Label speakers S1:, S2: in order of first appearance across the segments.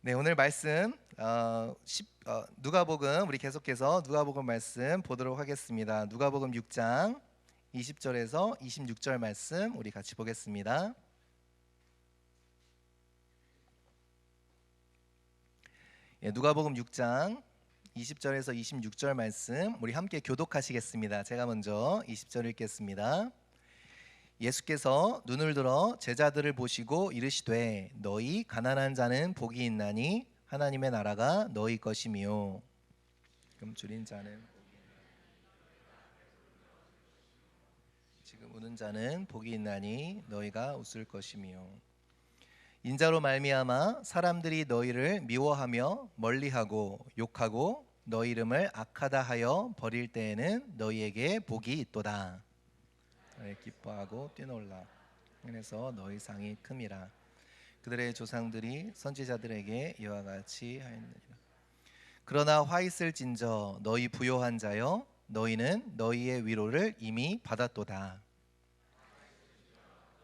S1: 네, 오늘 말씀 누가복음 우리 계속해서 누가복음 말씀 보도록 하겠습니다. 누가복음 6장 20절에서 26절 말씀 우리 같이 보겠습니다. 누가복음 6장 20절에서 26절 말씀 우리 함께 교독하시겠습니다. 제가 먼저 20절 읽겠습니다. 예수께서 눈을 들어 제자들을 보시고 이르시되 너희 가난한 자는 복이 있나니 하나님의 나라가 너희 것이미요. 지금 줄인 자는 지금 우는 자는 복이 있나니 너희가 웃을 것이미요. 인자로 말미암아 사람들이 너희를 미워하며 멀리하고 욕하고 너희 이름을 악하다 하여 버릴 때에는 너희에게 복이 있도다. 기뻐하고 뛰놀라. 그래서 너희 상이 큼이라. 그들의 조상들이 선지자들에게 이와 같이 하였느니라. 그러나 화 있을진저 너희 부요한 자여 너희는 너희의 위로를 이미 받았도다.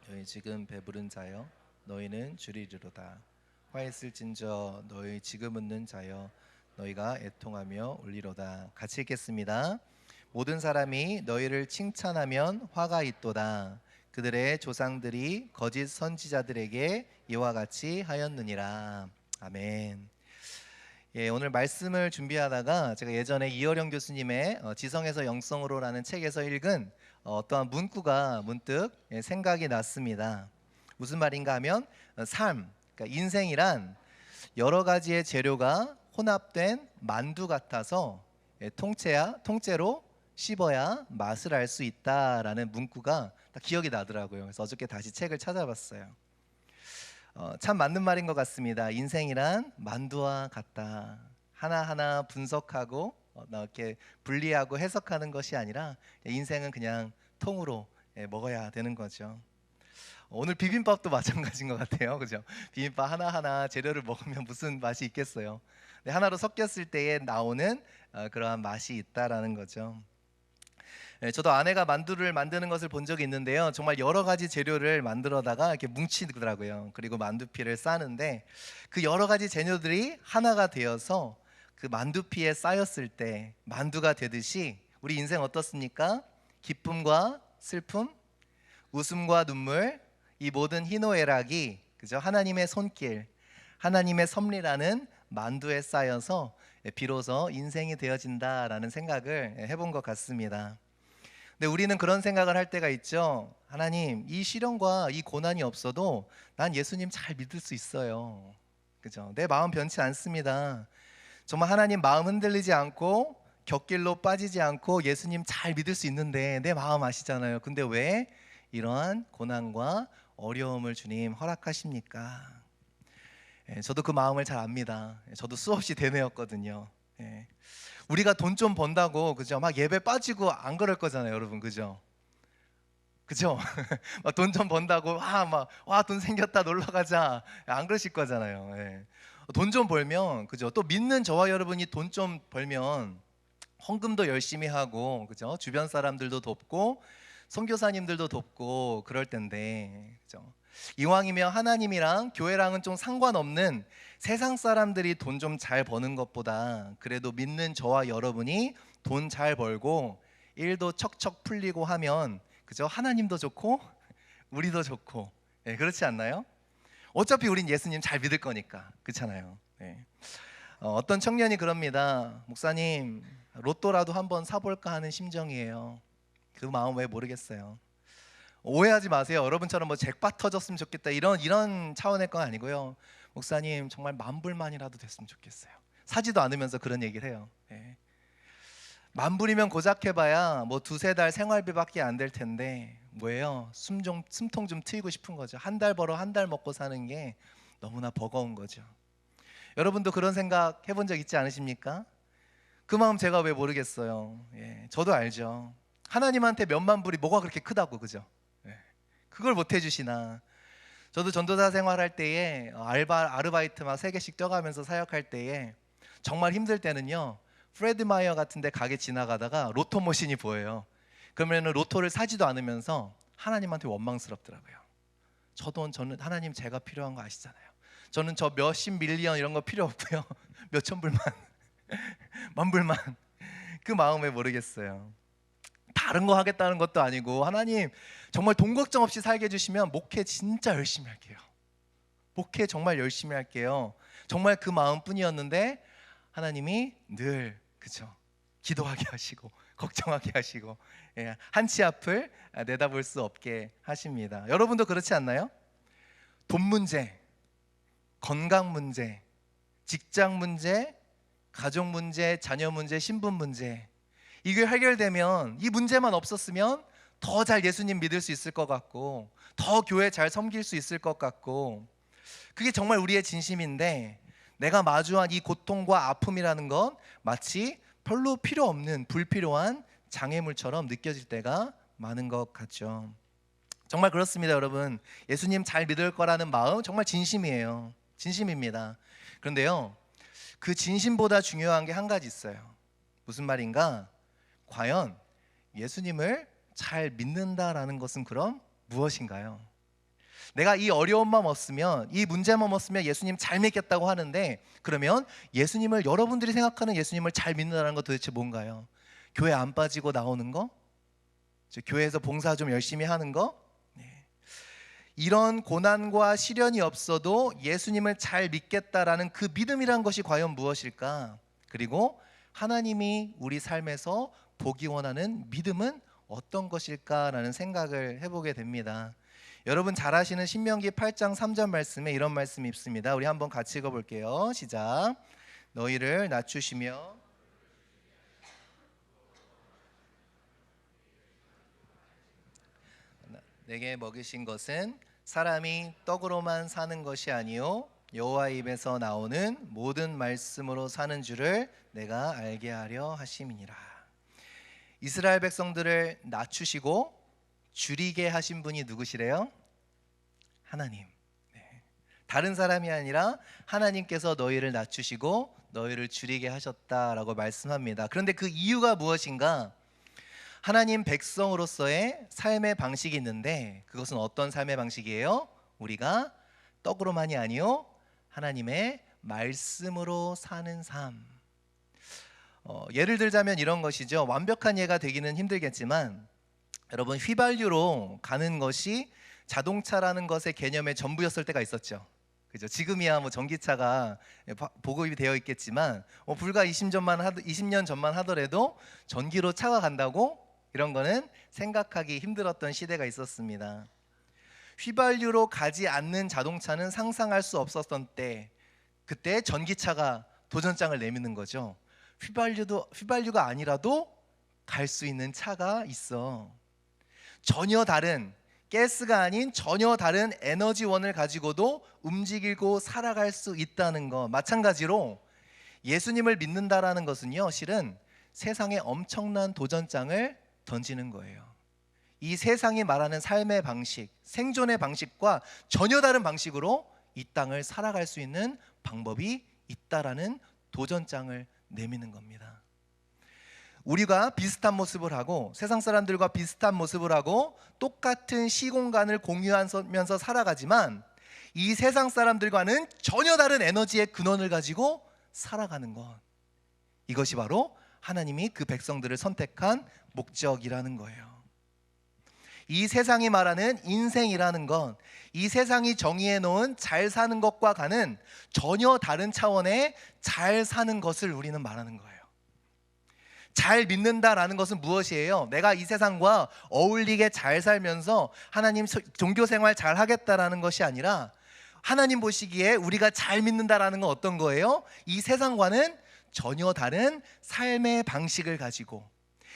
S1: 너희 지금 배부른 자여 너희는 주리리로다. 화 있을진저 너희 지금 웃는 자여 너희가 애통하며 울리로다. 같이 읽겠습니다. 모든 사람이 너희를 칭찬하면 화가 있도다. 그들의 조상들이 거짓 선지자들에게 이와 같이 하였느니라. 아멘. 오늘 말씀을 준비하다가 제가 예전에 이어령 교수님의 지성에서 영성으로라는 책에서 읽은 어떠한 문구가 문득 생각이 났습니다. 무슨 말인가 하면 삶, 그러니까 인생이란 여러 가지의 재료가 혼합된 만두 같아서 통째로 씹어야 맛을 알 수 있다라는 문구가 딱 기억이 나더라고요. 그래서 어저께 다시 책을 찾아봤어요. 참 맞는 말인 것 같습니다. 인생이란 만두와 같다. 하나하나 분석하고 이렇게 분리하고 해석하는 것이 아니라 인생은 그냥 통으로 먹어야 되는 거죠. 오늘 비빔밥도 마찬가지인 것 같아요. 그죠? 비빔밥 하나하나 재료를 먹으면 무슨 맛이 있겠어요. 하나로 섞였을 때에 나오는 그러한 맛이 있다라는 거죠. 저도 아내가 만두를 만드는 것을 본 적이 있는데요. 정말 여러 가지 재료를 만들어다가 이렇게 뭉치더라고요. 그리고 만두피를 싸는데 그 여러 가지 재료들이 하나가 되어서 그 만두피에 쌓였을 때 만두가 되듯이 우리 인생 어떻습니까? 기쁨과 슬픔, 웃음과 눈물, 이 모든 희노애락이 그죠? 하나님의 손길, 하나님의 섭리라는 만두에 쌓여서 비로소 인생이 되어진다라는 생각을 해본 것 같습니다. 근데 우리는 그런 생각을 할 때가 있죠. 하나님, 이 시련과 이 고난이 없어도 난 예수님 잘 믿을 수 있어요. 그죠? 내 마음 변치 않습니다. 정말 하나님 마음 흔들리지 않고 곁길로 빠지지 않고 예수님 잘 믿을 수 있는데 내 마음 아시잖아요. 근데 왜 이러한 고난과 어려움을 주님 허락하십니까? 저도 그 마음을 잘 압니다. 저도 수없이 대뇌였거든요. 우리가 돈 좀 번다고 그죠? 막 예배 빠지고 안 그럴 거잖아요, 여러분. 그죠? 그죠? 돈 좀 번다고 와 돈 생겼다 놀러 가자 안 그러실 거잖아요. 돈 좀 벌면 그죠? 또 믿는 저와 여러분이 돈 좀 벌면 헌금도 열심히 하고 그죠? 주변 사람들도 돕고 선교사님들도 돕고 그럴 텐데 그죠? 이왕이면 하나님이랑 교회랑은 좀 상관없는 세상 사람들이 돈 좀 잘 버는 것보다 그래도 믿는 저와 여러분이 돈 잘 벌고 일도 척척 풀리고 하면 그죠? 하나님도 좋고 우리도 좋고 그렇지 않나요? 어차피 우린 예수님 잘 믿을 거니까 그렇잖아요. 어떤 청년이 그럽니다. 목사님 로또라도 한번 사볼까 하는 심정이에요. 그 마음 왜 모르겠어요. 오해하지 마세요. 여러분처럼 뭐 잭팟 터졌으면 좋겠다 이런 차원의 건 아니고요. 목사님 정말 만불만이라도 됐으면 좋겠어요. 사지도 않으면서 그런 얘기를 해요. 만불이면 고작 해봐야 뭐 두세 달 생활비밖에 안 될 텐데 뭐예요? 숨통 좀 트이고 싶은 거죠. 한 달 벌어 한 달 먹고 사는 게 너무나 버거운 거죠. 여러분도 그런 생각 해본 적 있지 않으십니까? 그 마음 제가 왜 모르겠어요. 저도 알죠. 하나님한테 몇만 불이 뭐가 그렇게 크다고 그죠? 그걸 못 해주시나. 저도 전도사 생활할 때에 아르바이트 막 3개씩 뛰어가면서 사역할 때에 정말 힘들 때는요, 프레드 마이어 같은 데 가게 지나가다가 로또 머신이 보여요. 그러면 로또를 사지도 않으면서 하나님한테 원망스럽더라고요. 저는 하나님 제가 필요한 거 아시잖아요. 저는 저 몇십 밀리언 이런 거 필요 없고요. 몇천 불만, 만 불만, 그 마음에 모르겠어요. 다른 거 하겠다는 것도 아니고, 하나님 정말 돈 걱정 없이 살게 해주시면 목회 진짜 열심히 할게요. 목회 정말 열심히 할게요. 정말 그 마음뿐이었는데 하나님이 늘 그죠, 기도하게 하시고 걱정하게 하시고, 한치 앞을 내다볼 수 없게 하십니다. 여러분도 그렇지 않나요? 돈 문제, 건강 문제, 직장 문제, 가족 문제, 자녀 문제, 신분 문제, 이게 해결되면, 이 문제만 없었으면 더 잘 예수님 믿을 수 있을 것 같고, 더 교회 잘 섬길 수 있을 것 같고, 그게 정말 우리의 진심인데, 내가 마주한 이 고통과 아픔이라는 건 마치 별로 필요 없는 불필요한 장애물처럼 느껴질 때가 많은 것 같죠. 정말 그렇습니다, 여러분. 예수님 잘 믿을 거라는 마음 정말 진심이에요. 진심입니다. 그런데요, 그 진심보다 중요한 게 한 가지 있어요. 무슨 말인가? 과연 예수님을 잘 믿는다라는 것은 그럼 무엇인가요? 내가 이 어려움만 없으면, 이 문제만 없으면 예수님 잘 믿겠다고 하는데, 그러면 예수님을, 여러분들이 생각하는 예수님을 잘 믿는다는 거 도대체 뭔가요? 교회 안 빠지고 나오는 거? 교회에서 봉사 좀 열심히 하는 거? 이런 고난과 시련이 없어도 예수님을 잘 믿겠다라는 그 믿음이란 것이 과연 무엇일까? 그리고 하나님이 우리 삶에서 보기 원하는 믿음은 어떤 것일까라는 생각을 해보게 됩니다. 여러분 잘 아시는 신명기 8장 3절 말씀에 이런 말씀이 있습니다. 우리 한번 같이 읽어볼게요. 시작. 너희를 낮추시며 내게 먹이신 것은 사람이 떡으로만 사는 것이 아니요 여호와 입에서 나오는 모든 말씀으로 사는 줄을 내가 알게 하려 하심이니라. 이스라엘 백성들을 낮추시고 줄이게 하신 분이 누구시래요? 하나님. 다른 사람이 아니라 하나님께서 너희를 낮추시고 너희를 줄이게 하셨다라고 말씀합니다. 그런데 그 이유가 무엇인가? 하나님 백성으로서의 삶의 방식이 있는데, 그것은 어떤 삶의 방식이에요? 우리가 떡으로만이 아니요 하나님의 말씀으로 사는 삶. 예를 들자면 이런 것이죠. 완벽한 예가 되기는 힘들겠지만, 여러분 휘발유로 가는 것이 자동차라는 것의 개념의 전부였을 때가 있었죠. 그죠? 지금이야 뭐 전기차가 보급이 되어 있겠지만, 불과 20년 전만 하더라도 전기로 차가 간다고, 이런 거는 생각하기 힘들었던 시대가 있었습니다. 휘발유로 가지 않는 자동차는 상상할 수 없었던 때, 그때 전기차가 도전장을 내미는 거죠. 휘발유가 아니라도 갈 수 있는 차가 있어. 전혀 다른, 가스가 아닌 전혀 다른 에너지원을 가지고도 움직이고 살아갈 수 있다는 것. 마찬가지로 예수님을 믿는다라는 것은요, 실은 세상에 엄청난 도전장을 던지는 거예요. 이 세상이 말하는 삶의 방식, 생존의 방식과 전혀 다른 방식으로 이 땅을 살아갈 수 있는 방법이 있다라는 도전장을 내미는 겁니다. 우리가 비슷한 모습을 하고, 세상 사람들과 비슷한 모습을 하고 똑같은 시공간을 공유하면서 살아가지만, 이 세상 사람들과는 전혀 다른 에너지의 근원을 가지고 살아가는 것, 이것이 바로 하나님이 그 백성들을 선택한 목적이라는 거예요. 이 세상이 말하는 인생이라는 건, 이 세상이 정의해 놓은 잘 사는 것과 가는 전혀 다른 차원의 잘 사는 것을 우리는 말하는 거예요. 잘 믿는다라는 것은 무엇이에요? 내가 이 세상과 어울리게 잘 살면서 하나님 종교 생활 잘 하겠다라는 것이 아니라, 하나님 보시기에 우리가 잘 믿는다라는 건 어떤 거예요? 이 세상과는 전혀 다른 삶의 방식을 가지고,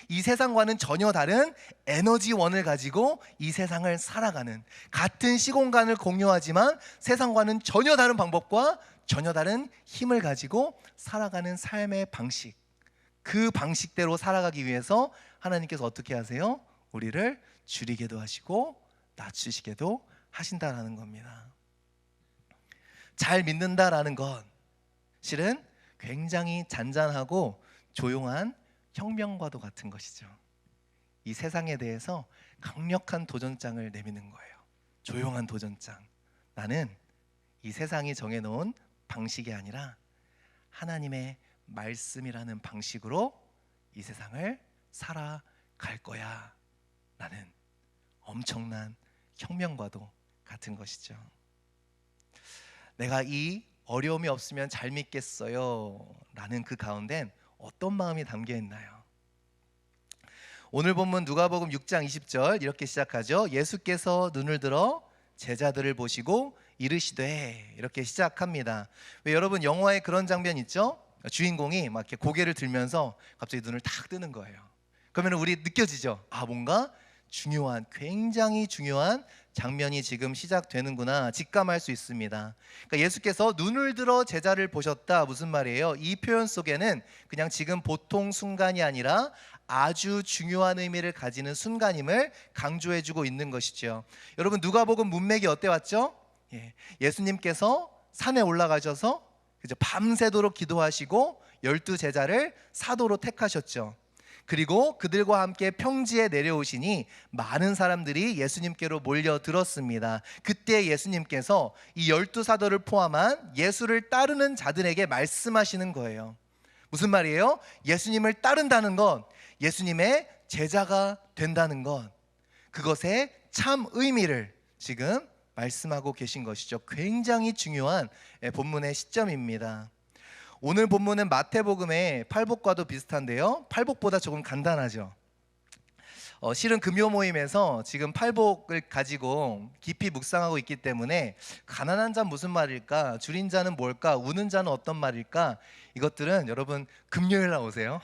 S1: 이 세상과는 전혀 다른 에너지원을 가지고 이 세상을 살아가는, 같은 시공간을 공유하지만 세상과는 전혀 다른 방법과 전혀 다른 힘을 가지고 살아가는 삶의 방식, 그 방식대로 살아가기 위해서 하나님께서 어떻게 하세요? 우리를 줄이게도 하시고 낮추시게도 하신다라는 겁니다. 잘 믿는다라는 건 실은 굉장히 잔잔하고 조용한 혁명과도 같은 것이죠. 이 세상에 대해서 강력한 도전장을 내미는 거예요. 조용한 도전장. 나는 이 세상이 정해놓은 방식이 아니라 하나님의 말씀이라는 방식으로 이 세상을 살아갈 거야 라는 엄청난 혁명과도 같은 것이죠. 내가 이 어려움이 없으면 잘 믿겠어요 라는 그 가운데는 어떤 마음이 담겨 있나요? 오늘 본문 누가복음 6장 20절 이렇게 시작하죠. 예수께서 눈을 들어 제자들을 보시고 이르시되, 이렇게 시작합니다. 왜 여러분 영화에 그런 장면 있죠? 주인공이 막 이렇게 고개를 들면서 갑자기 눈을 탁 뜨는 거예요. 그러면 우리 느껴지죠? 아, 뭔가 중요한, 굉장히 중요한 장면이 지금 시작되는구나 직감할 수 있습니다. 그러니까 예수께서 눈을 들어 제자를 보셨다, 무슨 말이에요? 이 표현 속에는 그냥 지금 보통 순간이 아니라 아주 중요한 의미를 가지는 순간임을 강조해주고 있는 것이죠. 여러분 누가복음 문맥이 어때 왔죠? 예수님께서 산에 올라가셔서 밤새도록 기도하시고 12 제자를 사도로 택하셨죠. 그리고 그들과 함께 평지에 내려오시니 많은 사람들이 예수님께로 몰려들었습니다. 그때 예수님께서 이 12 사도를 포함한 예수를 따르는 자들에게 말씀하시는 거예요. 무슨 말이에요? 예수님을 따른다는 건, 예수님의 제자가 된다는 건, 그것의 참 의미를 지금 말씀하고 계신 것이죠. 굉장히 중요한 본문의 시점입니다. 오늘 본문은 마태복음의 팔복과도 비슷한데요, 팔복보다 조금 간단하죠. 실은 금요 모임에서 지금 팔복을 가지고 깊이 묵상하고 있기 때문에 가난한 자는 무슨 말일까, 줄인 자는 뭘까, 우는 자는 어떤 말일까, 이것들은 여러분 금요일 날 오세요.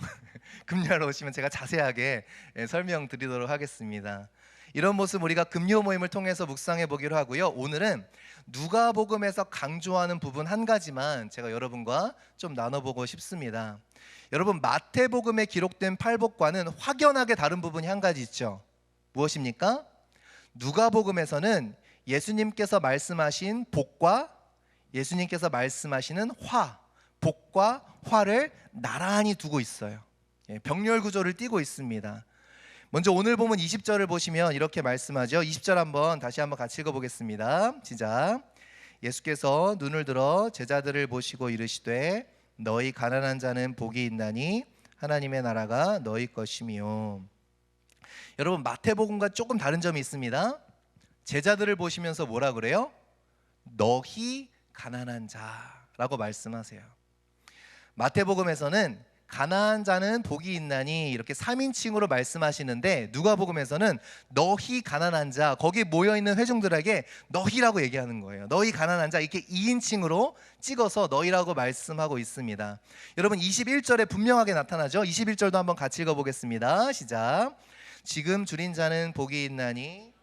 S1: 금요일 날 오시면 제가 자세하게 설명드리도록 하겠습니다. 이런 모습 우리가 금요 모임을 통해서 묵상해 보기로 하고요. 오늘은 누가복음에서 강조하는 부분 한 가지만 제가 여러분과 좀 나눠보고 싶습니다. 여러분 마태복음에 기록된 팔복과는 확연하게 다른 부분이 한 가지 있죠. 무엇입니까? 누가복음에서는 예수님께서 말씀하신 복과 예수님께서 말씀하시는 화, 복과 화를 나란히 두고 있어요. 병렬 구조를 띠고 있습니다. 먼저 오늘 본문 20절을 보시면 이렇게 말씀하죠. 20절 다시 한번 같이 읽어보겠습니다. 시작. 예수께서 눈을 들어 제자들을 보시고 이르시되 너희 가난한 자는 복이 있나니 하나님의 나라가 너희 것이미요. 여러분 마태복음과 조금 다른 점이 있습니다. 제자들을 보시면서 뭐라 그래요? 너희 가난한 자라고 말씀하세요. 마태복음에서는 가난한 자는 복이 있나니 이렇게 3인칭으로 말씀하시는데 누가복음에서는 너희 가난한 자, 거기 모여있는 회중들에게 너희라고 얘기하는 거예요. 너희 가난한 자, 이렇게 2인칭으로 찍어서 너희라고 말씀하고 있습니다. 여러분 21절에 분명하게 나타나죠. 21절도 한번 같이 읽어보겠습니다. 시작. 지금 줄인 자는 복이 있나니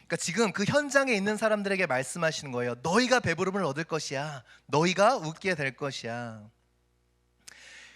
S1: 그러니까 지금 그 현장에 있는 사람들에게 말씀하시는 거예요. 너희가 배부름을 얻을 것이야. 너희가 웃게 될 것이야.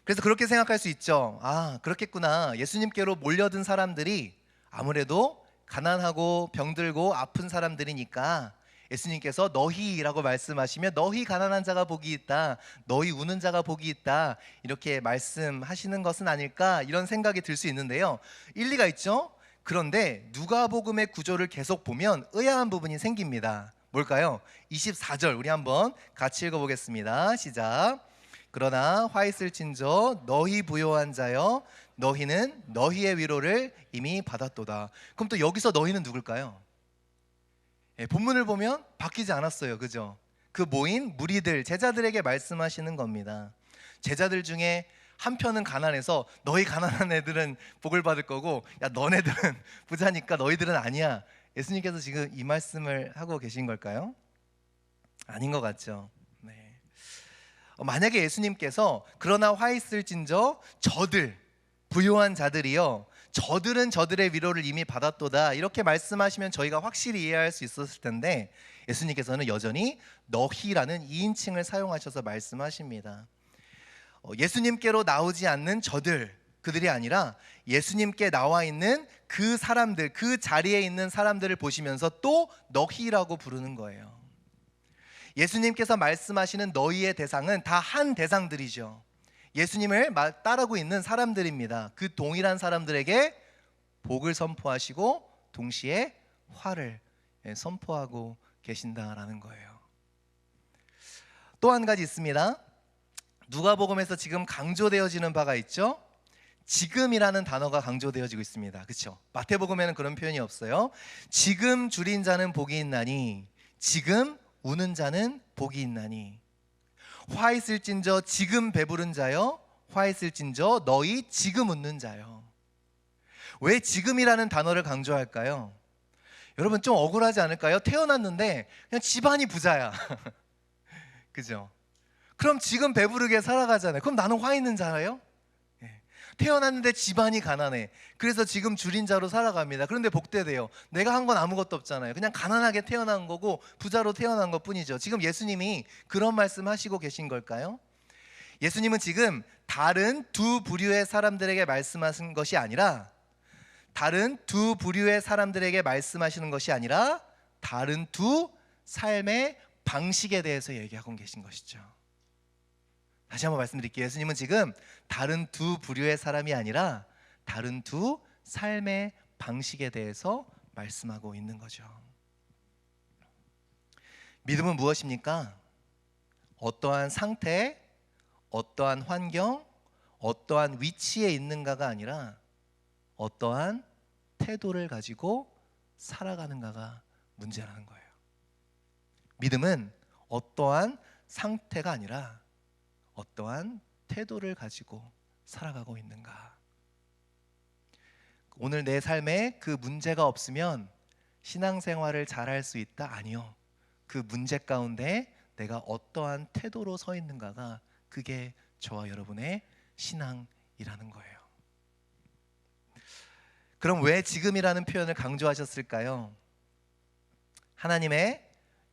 S1: 그래서 그렇게 생각할 수 있죠. 아, 그렇겠구나. 예수님께로 몰려든 사람들이 아무래도 가난하고 병들고 아픈 사람들이니까 예수님께서 너희라고 말씀하시면 너희 가난한 자가 복이 있다, 너희 우는 자가 복이 있다, 이렇게 말씀하시는 것은 아닐까, 이런 생각이 들 수 있는데요. 일리가 있죠. 그런데 누가복음의 구조를 계속 보면 의아한 부분이 생깁니다. 뭘까요? 24절 우리 한번 같이 읽어보겠습니다. 시작. 그러나 화 있을진저 너희 부요한 자여 너희는 너희의 위로를 이미 받았도다. 그럼 또 여기서 너희는 누굴까요? 본문을 보면 바뀌지 않았어요. 그죠? 그 모인 무리들, 제자들에게 말씀하시는 겁니다. 제자들 중에 한 편은 가난해서 너희 가난한 애들은 복을 받을 거고, 야 너네들은 부자니까 너희들은 아니야. 예수님께서 지금 이 말씀을 하고 계신 걸까요? 아닌 것 같죠. 네. 만약에 예수님께서 그러나 화 있을진저 저들, 부요한 자들이요, 저들은 저들의 위로를 이미 받았도다, 이렇게 말씀하시면 저희가 확실히 이해할 수 있었을 텐데 예수님께서는 여전히 너희라는 2인칭을 사용하셔서 말씀하십니다. 예수님께로 나오지 않는 저들, 그들이 아니라 예수님께 나와 있는 그 사람들, 그 자리에 있는 사람들을 보시면서 또 너희라고 부르는 거예요. 예수님께서 말씀하시는 너희의 대상은 다 한 대상들이죠. 예수님을 따르고 있는 사람들입니다. 그 동일한 사람들에게 복을 선포하시고 동시에 화를 선포하고 계신다라는 거예요. 또 한 가지 있습니다. 누가복음에서 지금 강조되어지는 바가 있죠. 지금이라는 단어가 강조되어지고 있습니다. 그렇죠? 마태복음에는 그런 표현이 없어요. 지금 줄인 자는 복이 있나니, 지금 우는 자는 복이 있나니. 화 있을진저 지금 배부른 자여, 화 있을진저 너희 지금 웃는 자여. 왜 지금이라는 단어를 강조할까요? 여러분 좀 억울하지 않을까요? 태어났는데 그냥 집안이 부자야. 그죠? 그럼 지금 배부르게 살아가잖아요. 그럼 나는 화 있는 자예요? 태어났는데 집안이 가난해. 그래서 지금 줄인 자로 살아갑니다. 그런데 복되대요. 내가 한 건 아무것도 없잖아요. 그냥 가난하게 태어난 거고 부자로 태어난 것 뿐이죠. 지금 예수님이 그런 말씀 하시고 계신 걸까요? 예수님은 지금 다른 두 부류의 사람들에게 말씀하신 것이 아니라, 다른 두 부류의 사람들에게 말씀하시는 것이 아니라 다른 두 삶의 방식에 대해서 얘기하고 계신 것이죠. 다시 한번 말씀드릴게요. 예수님은 지금 다른 두 부류의 사람이 아니라 다른 두 삶의 방식에 대해서 말씀하고 있는 거죠. 믿음은 무엇입니까? 어떠한 상태, 어떠한 환경, 어떠한 위치에 있는가가 아니라 어떠한 태도를 가지고 살아가는가가 문제라는 거예요. 믿음은 어떠한 상태가 아니라 어떠한 태도를 가지고 살아가고 있는가. 오늘 내 삶에 그 문제가 없으면 신앙생활을 잘할 수 있다? 아니요. 그 문제 가운데 내가 어떠한 태도로 서 있는가가, 그게 저와 여러분의 신앙이라는 거예요. 그럼 왜 지금이라는 표현을 강조하셨을까요? 하나님의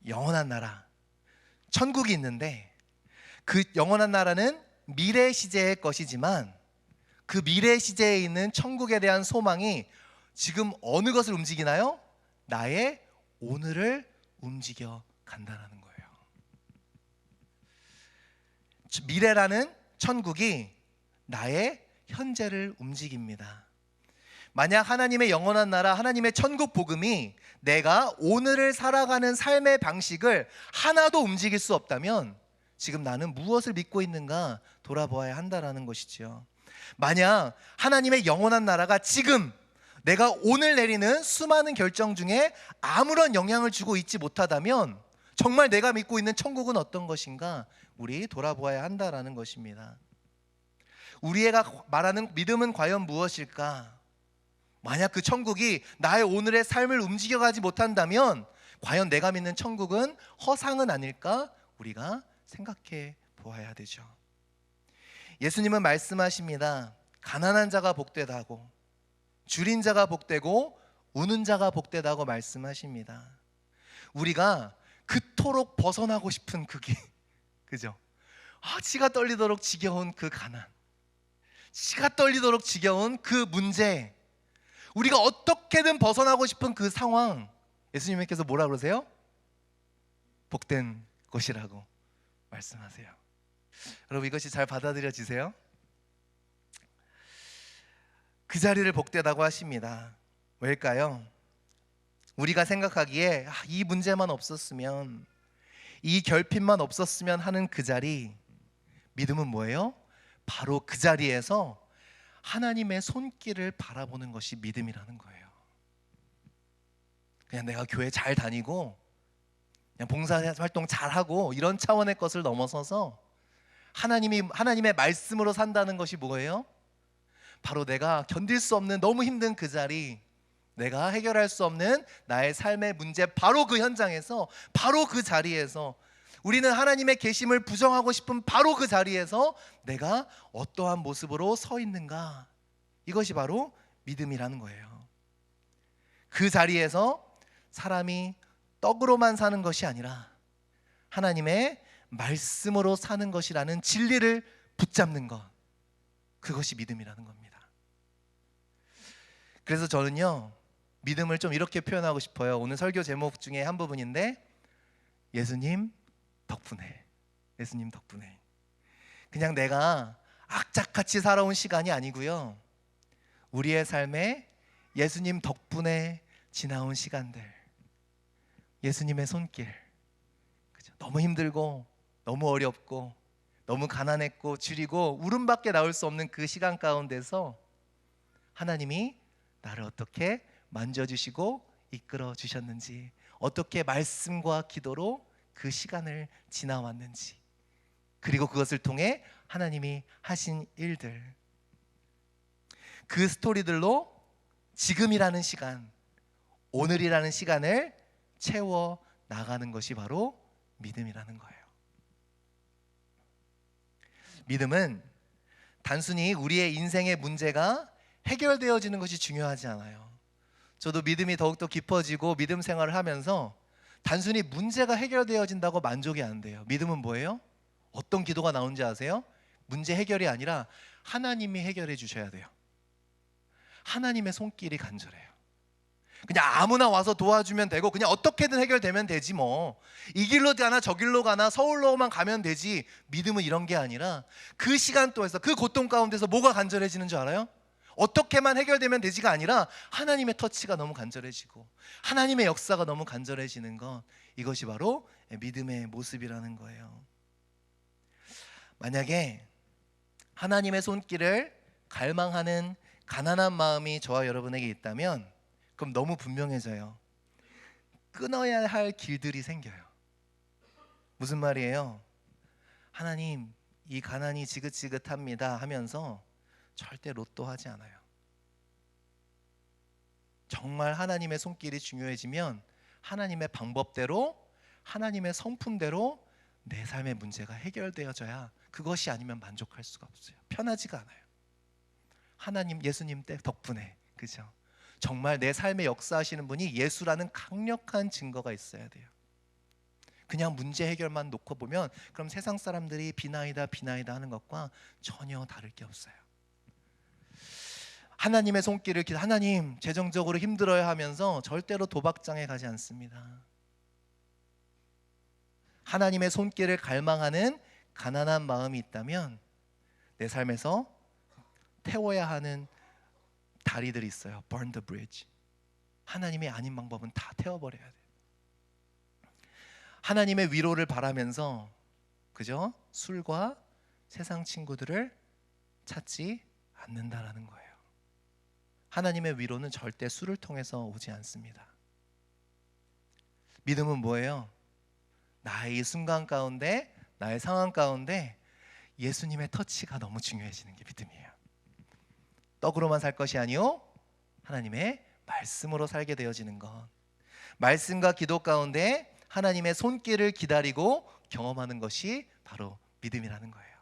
S1: 영원한 나라, 천국이 있는데 그 영원한 나라는 미래 시제의 것이지만 그 미래 시제에 있는 천국에 대한 소망이 지금 어느 것을 움직이나요? 나의 오늘을 움직여 간다는 거예요. 미래라는 천국이 나의 현재를 움직입니다. 만약 하나님의 영원한 나라, 하나님의 천국 복음이 내가 오늘을 살아가는 삶의 방식을 하나도 움직일 수 없다면 지금 나는 무엇을 믿고 있는가 돌아보아야 한다는 것이죠. 만약 하나님의 영원한 나라가 지금 내가 오늘 내리는 수많은 결정 중에 아무런 영향을 주고 있지 못하다면 정말 내가 믿고 있는 천국은 어떤 것인가 우리 돌아보아야 한다는 것입니다. 우리가 말하는 믿음은 과연 무엇일까? 만약 그 천국이 나의 오늘의 삶을 움직여가지 못한다면 과연 내가 믿는 천국은 허상은 아닐까? 우리가 생각해 보아야 되죠. 예수님은 말씀하십니다. 가난한 자가 복되다고, 줄인 자가 복되고 우는 자가 복되다고 말씀하십니다. 우리가 그토록 벗어나고 싶은 그게 그죠? 치가 떨리도록 지겨운 그 가난, 치가 떨리도록 지겨운 그 문제, 우리가 어떻게든 벗어나고 싶은 그 상황, 예수님께서 뭐라 그러세요? 복된 것이라고 말씀하세요. 여러분 이것이 잘 받아들여지세요? 그 자리를 복되다고 하십니다. 왜일까요? 우리가 생각하기에 이 문제만 없었으면, 이 결핍만 없었으면 하는 그 자리, 믿음은 뭐예요? 바로 그 자리에서 하나님의 손길을 바라보는 것이 믿음이라는 거예요. 그냥 내가 교회 잘 다니고 그냥 봉사활동 잘하고 이런 차원의 것을 넘어서서 하나님의 말씀으로 산다는 것이 뭐예요? 바로 내가 견딜 수 없는 너무 힘든 그 자리, 내가 해결할 수 없는 나의 삶의 문제, 바로 그 현장에서, 바로 그 자리에서, 우리는 하나님의 계심을 부정하고 싶은 바로 그 자리에서 내가 어떠한 모습으로 서 있는가, 이것이 바로 믿음이라는 거예요. 그 자리에서 사람이 떡으로만 사는 것이 아니라 하나님의 말씀으로 사는 것이라는 진리를 붙잡는 것, 그것이 믿음이라는 겁니다. 그래서 저는요, 믿음을 좀 이렇게 표현하고 싶어요. 오늘 설교 제목 중에 한 부분인데, 예수님 덕분에, 예수님 덕분에. 그냥 내가 악착같이 살아온 시간이 아니고요, 우리의 삶에 예수님 덕분에 지나온 시간들, 예수님의 손길, 그죠? 너무 힘들고 너무 어렵고 너무 가난했고 줄이고 울음밖에 나올 수 없는 그 시간 가운데서 하나님이 나를 어떻게 만져주시고 이끌어 주셨는지, 어떻게 말씀과 기도로 그 시간을 지나왔는지, 그리고 그것을 통해 하나님이 하신 일들, 그 스토리들로 지금이라는 시간, 오늘이라는 시간을 채워 나가는 것이 바로 믿음이라는 거예요. 믿음은 단순히 우리의 인생의 문제가 해결되어지는 것이 중요하지 않아요. 저도 믿음이 더욱더 깊어지고 믿음 생활을 하면서 단순히 문제가 해결되어진다고 만족이 안 돼요. 믿음은 뭐예요? 어떤 기도가 나오는지 아세요? 문제 해결이 아니라 하나님이 해결해 주셔야 돼요. 하나님의 손길이 간절해요. 그냥 아무나 와서 도와주면 되고 그냥 어떻게든 해결되면 되지 뭐, 이 길로 가나 저 길로 가나 서울로만 가면 되지. 믿음은 이런 게 아니라 그 시간 동안에서 그 고통 가운데서 뭐가 간절해지는 줄 알아요? 어떻게만 해결되면 되지가 아니라 하나님의 터치가 너무 간절해지고 하나님의 역사가 너무 간절해지는 것, 이것이 바로 믿음의 모습이라는 거예요. 만약에 하나님의 손길을 갈망하는 가난한 마음이 저와 여러분에게 있다면 그럼 너무 분명해져요. 끊어야 할 길들이 생겨요. 무슨 말이에요? 하나님, 이 가난이 지긋지긋합니다 하면서 절대 로또 하지 않아요. 정말 하나님의 손길이 중요해지면 하나님의 방법대로, 하나님의 성품대로 내 삶의 문제가 해결되어져야, 그것이 아니면 만족할 수가 없어요. 편하지가 않아요. 하나님, 예수님 덕분에, 그죠? 정말 내 삶에 역사하시는 분이 예수라는 강력한 증거가 있어야 돼요. 그냥 문제 해결만 놓고 보면 그럼 세상 사람들이 비나이다 비나이다 하는 것과 전혀 다를 게 없어요. 하나님의 손길을 하나님 재정적으로 힘들어야 하면서 절대로 도박장에 가지 않습니다. 하나님의 손길을 갈망하는 가난한 마음이 있다면 내 삶에서 태워야 하는 다리들이 있어요. Burn the bridge. 하나님이 아닌 방법은 다 태워버려야 돼요. 하나님의 위로를 바라면서, 그죠? 술과 세상 친구들을 찾지 않는다라는 거예요. 하나님의 위로는 절대 술을 통해서 오지 않습니다. 믿음은 뭐예요? 나의 이 순간 가운데, 나의 상황 가운데 예수님의 터치가 너무 중요해지는 게 믿음이에요. 떡으로만 살 것이 아니요 하나님의 말씀으로 살게 되어지는 것, 말씀과 기도 가운데 하나님의 손길을 기다리고 경험하는 것이 바로 믿음이라는 거예요.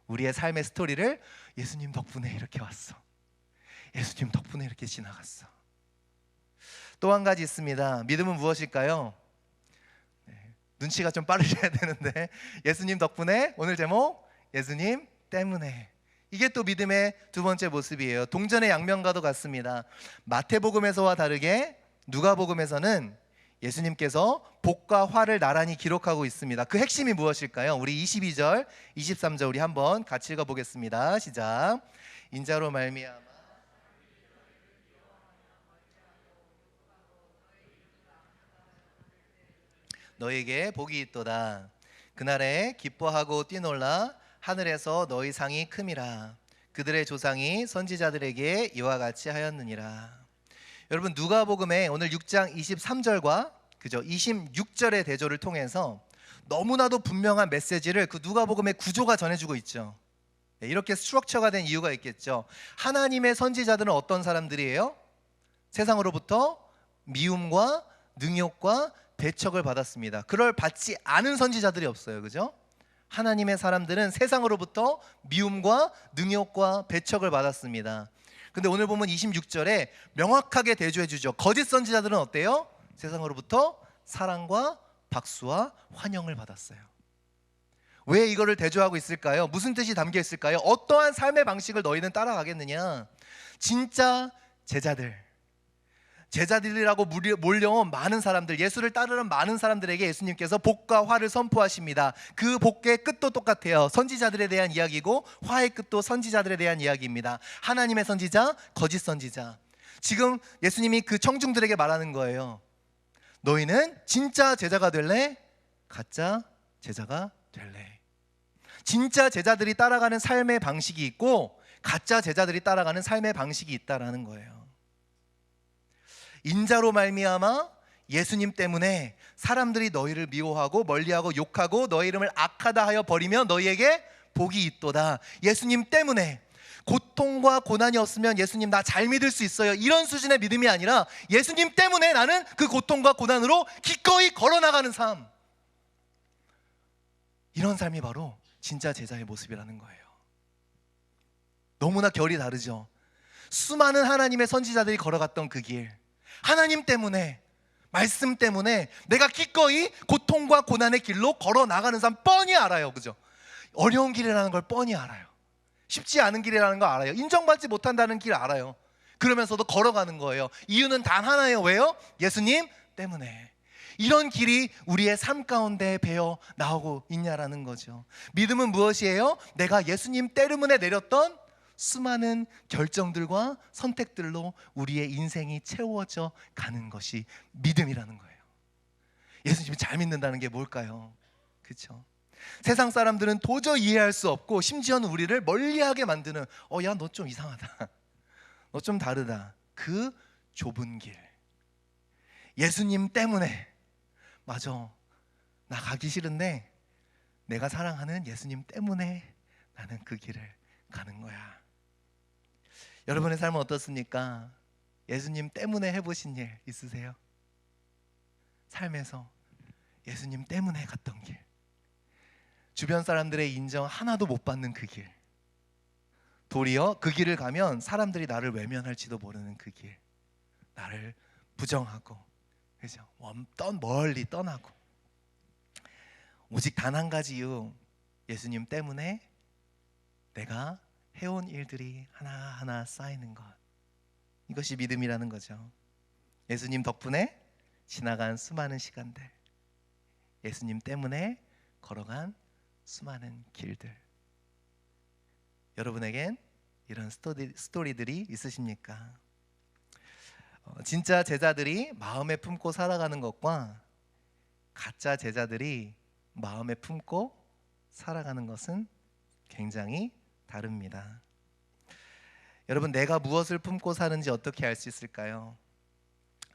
S1: 우리의 삶의 스토리를 예수님 덕분에 이렇게 왔어, 예수님 덕분에 이렇게 지나갔어. 또 한 가지 있습니다. 믿음은 무엇일까요? 눈치가 좀 빠르셔야 되는데, 예수님 덕분에, 오늘 제목 예수님 때문에. 이게 또 믿음의 두 번째 모습이에요. 동전의 양면과도 같습니다. 마태복음에서와 다르게 누가복음에서는 예수님께서 복과 화를 나란히 기록하고 있습니다. 그 핵심이 무엇일까요? 우리 22절, 23절 우리 한번 같이 읽어보겠습니다. 시작. 인자로 말미암아 너에게 복이 있도다. 그날에 기뻐하고 뛰놀라. 하늘에서 너희 상이 큼이라. 그들의 조상이 선지자들에게 이와 같이 하였느니라. 여러분, 누가복음의 오늘 6장 23절과 그죠 26절의 대조를 통해서 너무나도 분명한 메시지를 그 누가복음의 구조가 전해주고 있죠. 이렇게 스트럭처가 된 이유가 있겠죠. 하나님의 선지자들은 어떤 사람들이에요? 세상으로부터 미움과 능욕과 배척을 받았습니다. 그걸 받지 않은 선지자들이 없어요. 그죠? 하나님의 사람들은 세상으로부터 미움과 능욕과 배척을 받았습니다. 근데 오늘 보면 26절에 명확하게 대조해 주죠. 거짓 선지자들은 어때요? 세상으로부터 사랑과 박수와 환영을 받았어요. 왜 이거를 대조하고 있을까요? 무슨 뜻이 담겨 있을까요? 어떠한 삶의 방식을 너희는 따라가겠느냐? 진짜 제자들이라고 몰려온 많은 사람들, 예수를 따르는 많은 사람들에게 예수님께서 복과 화를 선포하십니다. 그 복의 끝도 똑같아요. 선지자들에 대한 이야기고 화의 끝도 선지자들에 대한 이야기입니다. 하나님의 선지자, 거짓 선지자. 지금 예수님이 그 청중들에게 말하는 거예요. 너희는 진짜 제자가 될래? 가짜 제자가 될래? 진짜 제자들이 따라가는 삶의 방식이 있고 가짜 제자들이 따라가는 삶의 방식이 있다라는 거예요. 인자로 말미암아 예수님 때문에 사람들이 너희를 미워하고 멀리하고 욕하고 너희 이름을 악하다 하여 버리면 너희에게 복이 있도다. 예수님 때문에 고통과 고난이 없으면 예수님 나 잘 믿을 수 있어요, 이런 수준의 믿음이 아니라 예수님 때문에 나는 그 고통과 고난으로 기꺼이 걸어나가는 삶, 이런 삶이 바로 진짜 제자의 모습이라는 거예요. 너무나 결이 다르죠. 수많은 하나님의 선지자들이 걸어갔던 그 길, 하나님 때문에, 말씀 때문에 내가 기꺼이 고통과 고난의 길로 걸어나가는 삶 뻔히 알아요. 그죠? 어려운 길이라는 걸 뻔히 알아요. 쉽지 않은 길이라는 거 알아요. 인정받지 못한다는 길 알아요. 그러면서도 걸어가는 거예요. 이유는 단 하나예요. 왜요? 예수님 때문에. 이런 길이 우리의 삶 가운데 배어 나오고 있냐라는 거죠. 믿음은 무엇이에요? 내가 예수님 때문에 내렸던 수많은 결정들과 선택들로 우리의 인생이 채워져 가는 것이 믿음이라는 거예요. 예수님을 잘 믿는다는 게 뭘까요? 그렇죠? 세상 사람들은 도저히 이해할 수 없고 심지어는 우리를 멀리하게 만드는 야, 너 좀 이상하다, 너 좀 다르다, 그 좁은 길, 예수님 때문에, 맞아, 나 가기 싫은데 내가 사랑하는 예수님 때문에 나는 그 길을 가는 거야. 여러분의 삶은 어떻습니까? 예수님 때문에 해보신 일 있으세요? 삶에서 예수님 때문에 갔던 길, 주변 사람들의 인정 하나도 못 받는 그 길, 도리어 그 길을 가면 사람들이 나를 외면할지도 모르는 그 길, 나를 부정하고, 그죠? 멀리 떠나고, 오직 단 한 가지 이유, 예수님 때문에 내가 해온 일들이 하나하나 쌓이는 것, 이것이 믿음이라는 거죠. 예수님 덕분에 지나간 수많은 시간들, 예수님 때문에 걸어간 수많은 길들, 여러분에겐 이런 스토리들이 있으십니까? 진짜 제자들이 마음에 품고 살아가는 것과 가짜 제자들이 마음에 품고 살아가는 것은 굉장히 다릅니다. 여러분, 내가 무엇을 품고 사는지 어떻게 알 수 있을까요?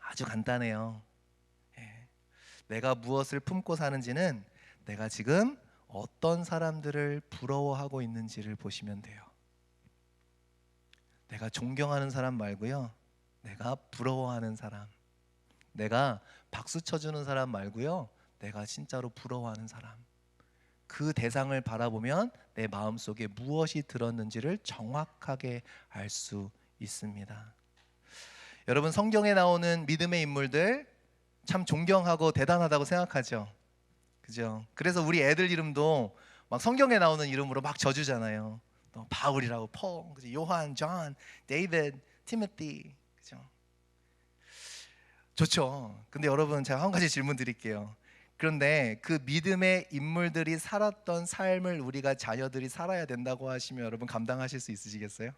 S1: 아주 간단해요. 내가 무엇을 품고 사는지는 내가 지금 어떤 사람들을 부러워하고 있는지를 보시면 돼요. 내가 존경하는 사람 말고요, 내가 부러워하는 사람, 내가 박수 쳐주는 사람 말고요, 내가 진짜로 부러워하는 사람, 그 대상을 바라보면 내 마음속에 무엇이 들었는지를 정확하게 알 수 있습니다. 여러분, 성경에 나오는 믿음의 인물들 참 존경하고 대단하다고 생각하죠. 그죠? 그래서 우리 애들 이름도 막 성경에 나오는 이름으로 막 져주잖아요. 또 바울이라고, 폴, 그죠? 요한, 존, 데이비드, 티모티, 그죠? 좋죠. 근데 여러분, 제가 한 가지 질문 드릴게요. 그런데 그 믿음의 인물들이 살았던 삶을 우리가 자녀들이 살아야 된다고 하시면 여러분 감당하실 수 있으시겠어요?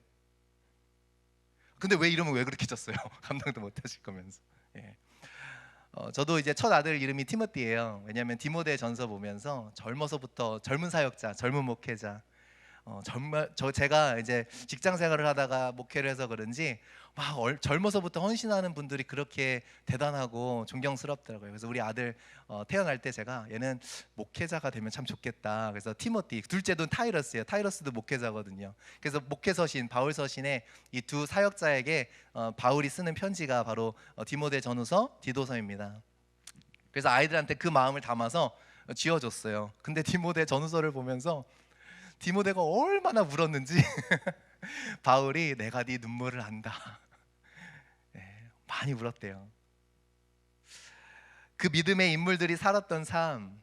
S1: 근데 왜 이름을 왜 그렇게 졌어요? 감당도 못 하실 거면서. 예. 저도 이제 첫 아들 이름이 티모티예요. 왜냐하면 디모데 전서 보면서 젊어서부터 젊은 사역자, 젊은 목회자, 정말 제가 이제 직장 생활을 하다가 목회를 해서 그런지 막 젊어서부터 헌신하는 분들이 그렇게 대단하고 존경스럽더라고요. 그래서 우리 아들 태어날 때 제가 얘는 목회자가 되면 참 좋겠다. 그래서 티모티, 둘째도 타이러스예요. 타이러스도 목회자거든요. 그래서 목회 서신, 바울 서신에 이 두 사역자에게 바울이 쓰는 편지가 바로 디모데 전후서, 디도서입니다. 그래서 아이들한테 그 마음을 담아서 지어줬어요. 근데 디모데 전후서를 보면서 디모데가 얼마나 울었는지 바울이 내가 네 눈물을 안다. 많이 울었대요. 그 믿음의 인물들이 살았던 삶,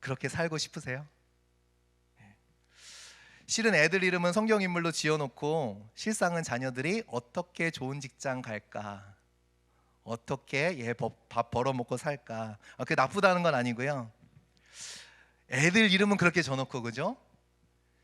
S1: 그렇게 살고 싶으세요? 실은 애들 이름은 성경 인물로 지어놓고 실상은 자녀들이 어떻게 좋은 직장 갈까, 어떻게 밥 벌어먹고 살까, 그게 나쁘다는 건 아니고요. 애들 이름은 그렇게 져놓고, 그죠?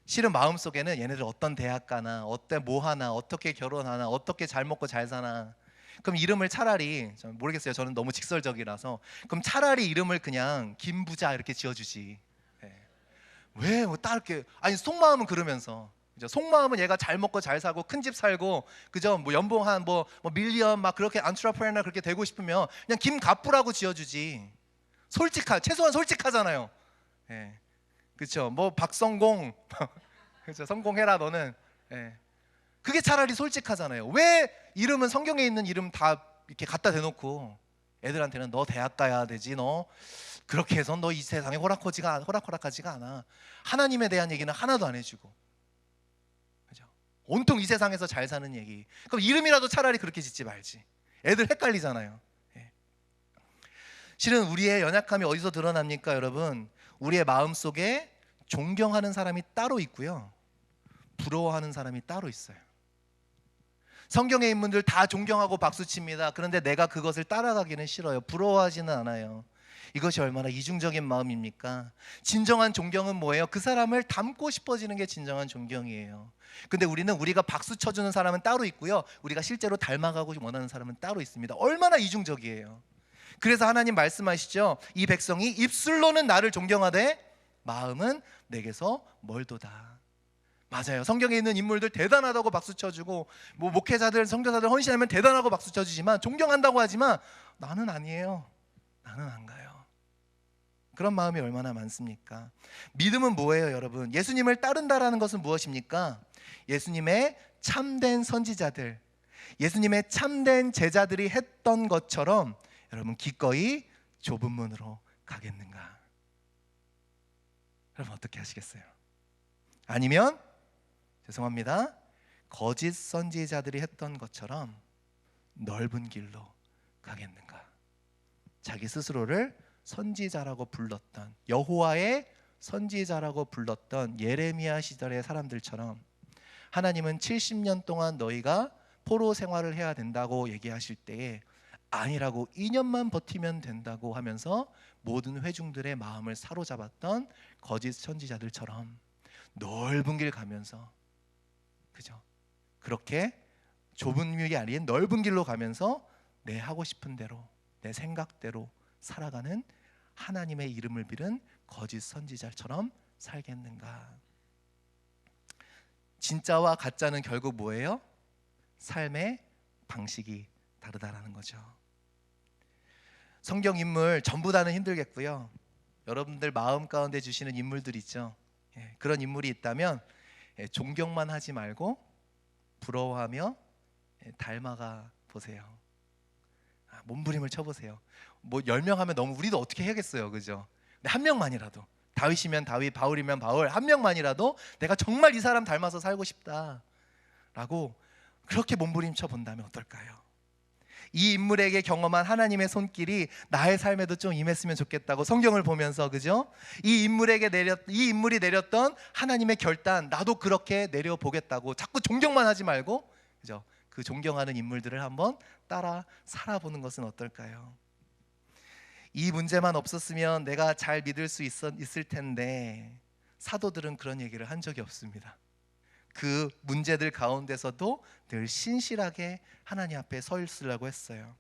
S1: 실은 마음속에는 얘네들 어떤 대학 가나, 어때 뭐 하나, 어떻게 결혼하나, 어떻게 잘 먹고 잘 사나. 그럼 이름을 차라리, 저는 모르겠어요, 저는 너무 직설적이라서, 그럼 차라리 이름을 그냥 김부자 이렇게 지어주지. 예. 왜 뭐 딱 이렇게, 아니 속마음은 그러면서, 그죠? 속마음은 얘가 잘 먹고 잘 살고 큰 집 살고, 그죠? 뭐 연봉 한 뭐 밀리언 막 그렇게 안트러프레너 그렇게 되고 싶으면 그냥 김갑부라고 지어주지. 최소한 솔직하잖아요. 예. 그렇죠. 뭐 박성공, 그렇죠. 성공해라 너는. 예. 그게 차라리 솔직하잖아요. 왜 이름은 성경에 있는 이름 다 이렇게 갖다 대놓고 애들한테는 너 대학 가야 되지, 너 그렇게 해서 너 이 세상에 호락호락하지가 않아. 하나님에 대한 얘기는 하나도 안 해주고, 그죠? 온통 이 세상에서 잘 사는 얘기. 그럼 이름이라도 차라리 그렇게 짓지 말지. 애들 헷갈리잖아요. 예. 실은 우리의 연약함이 어디서 드러납니까, 여러분? 우리의 마음속에 존경하는 사람이 따로 있고요, 부러워하는 사람이 따로 있어요. 성경의 인물들 다 존경하고 박수칩니다. 그런데 내가 그것을 따라가기는 싫어요. 부러워하지는 않아요. 이것이 얼마나 이중적인 마음입니까? 진정한 존경은 뭐예요? 그 사람을 닮고 싶어지는 게 진정한 존경이에요. 근데 우리가 박수 쳐주는 사람은 따로 있고요, 우리가 실제로 닮아가고 원하는 사람은 따로 있습니다. 얼마나 이중적이에요. 그래서 하나님 말씀하시죠. 이 백성이 입술로는 나를 존경하되 마음은 내게서 멀도다. 맞아요. 성경에 있는 인물들 대단하다고 박수 쳐주고, 뭐 목회자들, 선교사들 헌신하면 대단하고 박수 쳐주지만, 존경한다고 하지만 나는 아니에요. 나는 안 가요. 그런 마음이 얼마나 많습니까? 믿음은 뭐예요, 여러분? 예수님을 따른다라는 것은 무엇입니까? 예수님의 참된 선지자들, 예수님의 참된 제자들이 했던 것처럼 여러분 기꺼이 좁은 문으로 가겠는가? 여러분 어떻게 하시겠어요? 아니면 죄송합니다, 거짓 선지자들이 했던 것처럼 넓은 길로 가겠는가? 자기 스스로를 선지자라고 불렀던, 여호와의 선지자라고 불렀던 예레미야 시절의 사람들처럼 하나님은 70년 동안 너희가 포로 생활을 해야 된다고 얘기하실 때에 아니라고, 2년만 버티면 된다고 하면서 모든 회중들의 마음을 사로잡았던 거짓 선지자들처럼 넓은 길 가면서, 그죠? 그렇게 좁은 길이 아닌 넓은 길로 가면서 내 하고 싶은 대로, 내 생각대로 살아가는 하나님의 이름을 빌은 거짓 선지자처럼 살겠는가? 진짜와 가짜는 결국 뭐예요? 삶의 방식이 다르다라는 거죠. 성경 인물 전부 다는 힘들겠고요, 여러분들 마음 가운데 주시는 인물들 있죠. 그런 인물이 있다면 존경만 하지 말고 부러워하며 닮아가 보세요. 몸부림을 쳐보세요. 뭐 10명 하면 너무, 우리도 어떻게 해야겠어요, 그죠? 근데 한 명만이라도, 다윗이면 다윗, 바울이면 바울, 한 명만이라도 내가 정말 이 사람 닮아서 살고 싶다라고 그렇게 몸부림쳐 본다면 어떨까요? 이 인물에게 경험한 하나님의 손길이 나의 삶에도 좀 임했으면 좋겠다고 성경을 보면서, 그죠? 이 인물이 내렸던 하나님의 결단, 나도 그렇게 내려보겠다고 자꾸 존경만 하지 말고, 그죠? 그 존경하는 인물들을 한번 따라 살아보는 것은 어떨까요? 이 문제만 없었으면 내가 잘 믿을 수 있을 텐데, 사도들은 그런 얘기를 한 적이 없습니다. 그 문제들 가운데서도 늘 신실하게 하나님 앞에 서 있으려고 했어요.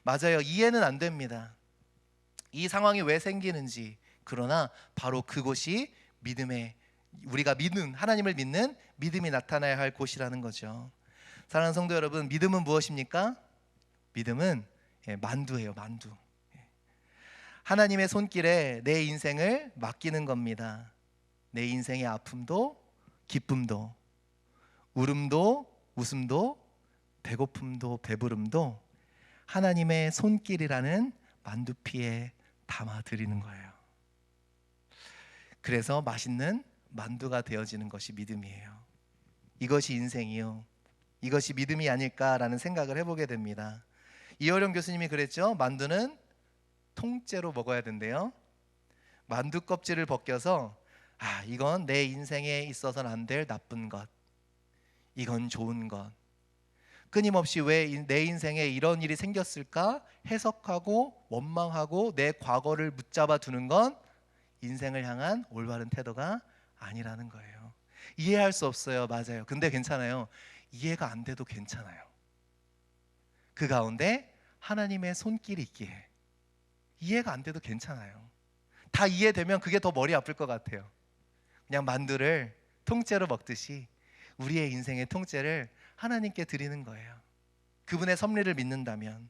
S1: 맞아요, 이해는 안 됩니다, 이 상황이 왜 생기는지. 그러나 바로 그곳이 믿음의, 우리가 하나님을 믿는 믿음이 나타나야 할 곳이라는 거죠. 사랑하는 성도 여러분, 믿음은 무엇입니까? 믿음은 만두예요, 만두. 하나님의 손길에 내 인생을 맡기는 겁니다. 내 인생의 아픔도 기쁨도, 울음도 웃음도, 배고픔도 배부름도 하나님의 손길이라는 만두피에 담아 드리는 거예요. 그래서 맛있는 만두가 되어지는 것이 믿음이에요. 이것이 인생이요, 이것이 믿음이 아닐까라는 생각을 해보게 됩니다. 이어령 교수님이 그랬죠. 만두는 통째로 먹어야 된대요. 만두 껍질을 벗겨서, 이건 내 인생에 있어서는 안 될 나쁜 것, 이건 좋은 것, 끊임없이 왜 내 인생에 이런 일이 생겼을까 해석하고 원망하고 내 과거를 붙잡아 두는 건 인생을 향한 올바른 태도가 아니라는 거예요. 이해할 수 없어요. 맞아요. 근데 괜찮아요. 이해가 안 돼도 괜찮아요. 그 가운데 하나님의 손길이 있기에 이해가 안 돼도 괜찮아요. 다 이해되면 그게 더 머리 아플 것 같아요. 그냥 만두를 통째로 먹듯이 우리의 인생의 통째를 하나님께 드리는 거예요. 그분의 섭리를 믿는다면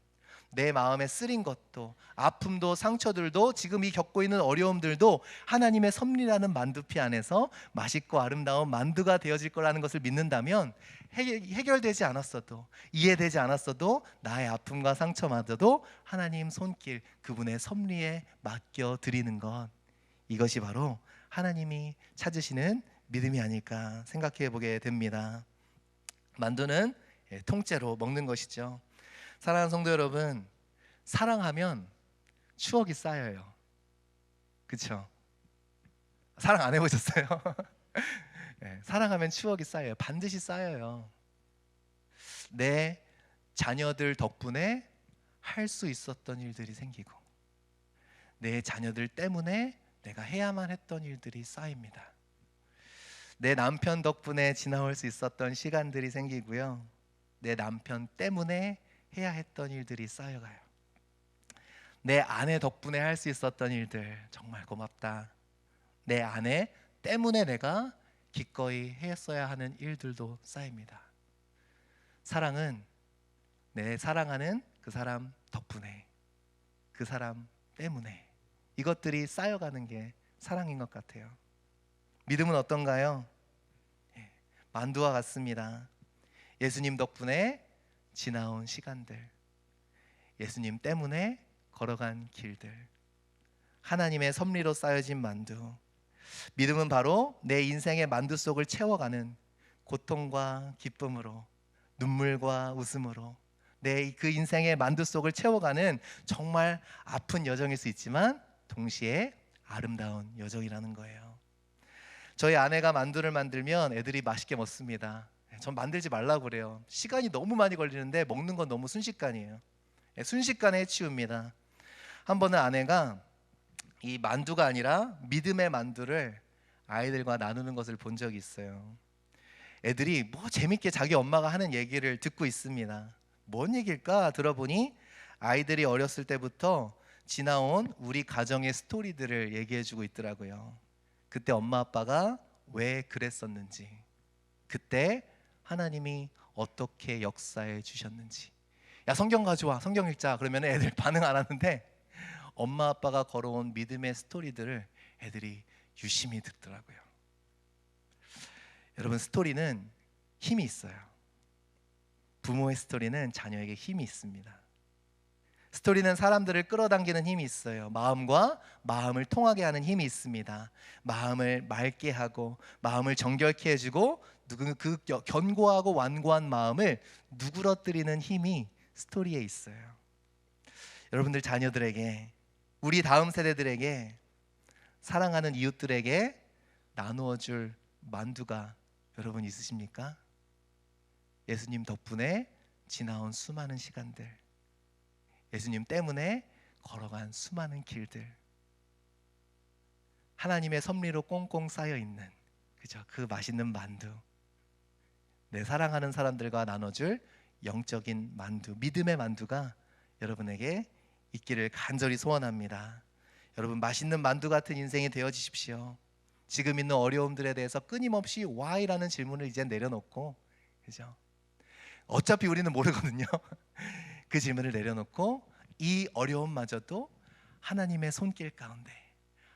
S1: 내 마음에 쓰린 것도, 아픔도, 상처들도, 지금 이 겪고 있는 어려움들도 하나님의 섭리라는 만두피 안에서 맛있고 아름다운 만두가 되어질 거라는 것을 믿는다면 해결되지 않았어도, 이해되지 않았어도 나의 아픔과 상처마저도 하나님 손길, 그분의 섭리에 맡겨 드리는 것, 이것이 바로 하나님이 찾으시는 믿음이 아닐까 생각해 보게 됩니다. 만두는 통째로 먹는 것이죠. 사랑하는 성도 여러분, 사랑하면 추억이 쌓여요. 그렇죠? 사랑 안 해보셨어요? 네, 사랑하면 추억이 쌓여요. 반드시 쌓여요. 내 자녀들 덕분에 할 수 있었던 일들이 생기고, 내 자녀들 때문에 내가 해야만 했던 일들이 쌓입니다. 내 남편 덕분에 지나올 수 있었던 시간들이 생기고요, 내 남편 때문에 해야 했던 일들이 쌓여가요. 내 아내 덕분에 할 수 있었던 일들, 정말 고맙다. 내 아내 때문에 내가 기꺼이 했어야 하는 일들도 쌓입니다. 사랑은 내 사랑하는 그 사람 덕분에, 그 사람 때문에, 이것들이 쌓여가는 게 사랑인 것 같아요. 믿음은 어떤가요? 만두와 같습니다. 예수님 덕분에 지나온 시간들, 예수님 때문에 걸어간 길들, 하나님의 섭리로 쌓여진 만두. 믿음은 바로 내 인생의 만두 속을 채워가는 고통과 기쁨으로, 눈물과 웃음으로 내 그 인생의 만두 속을 채워가는 정말 아픈 여정일 수 있지만 동시에 아름다운 여정이라는 거예요. 저희 아내가 만두를 만들면 애들이 맛있게 먹습니다. 전 만들지 말라고 그래요. 시간이 너무 많이 걸리는데 먹는 건 너무 순식간이에요. 순식간에 해치웁니다. 한 번은 아내가 이 만두가 아니라 믿음의 만두를 아이들과 나누는 것을 본 적이 있어요. 애들이 뭐 재밌게 자기 엄마가 하는 얘기를 듣고 있습니다. 뭔 얘기일까 들어보니 아이들이 어렸을 때부터 지나온 우리 가정의 스토리들을 얘기해주고 있더라고요. 그때 엄마 아빠가 왜 그랬었는지, 그때 하나님이 어떻게 역사해 주셨는지. 야, 성경 가져와, 성경 읽자. 그러면 애들 반응 안 하는데 엄마 아빠가 걸어온 믿음의 스토리들을 애들이 유심히 듣더라고요. 여러분, 스토리는 힘이 있어요. 부모의 스토리는 자녀에게 힘이 있습니다. 스토리는 사람들을 끌어당기는 힘이 있어요. 마음과 마음을 통하게 하는 힘이 있습니다. 마음을 맑게 하고 마음을 정결케 해주고 그 견고하고 완고한 마음을 누그러뜨리는 힘이 스토리에 있어요. 여러분들 자녀들에게, 우리 다음 세대들에게, 사랑하는 이웃들에게 나누어 줄 만두가 여러분 있으십니까? 예수님 덕분에 지나온 수많은 시간들, 예수님 때문에 걸어간 수많은 길들, 하나님의 섭리로 꽁꽁 쌓여있는 그 맛있는 만두, 내 사랑하는 사람들과 나눠줄 영적인 만두, 믿음의 만두가 여러분에게 있기를 간절히 소원합니다. 여러분, 맛있는 만두 같은 인생이 되어주십시오. 지금 있는 어려움들에 대해서 끊임없이 why라는 질문을 이제 내려놓고, 그죠? 어차피 우리는 모르거든요. 그 질문을 내려놓고 이 어려움마저도 하나님의 손길 가운데,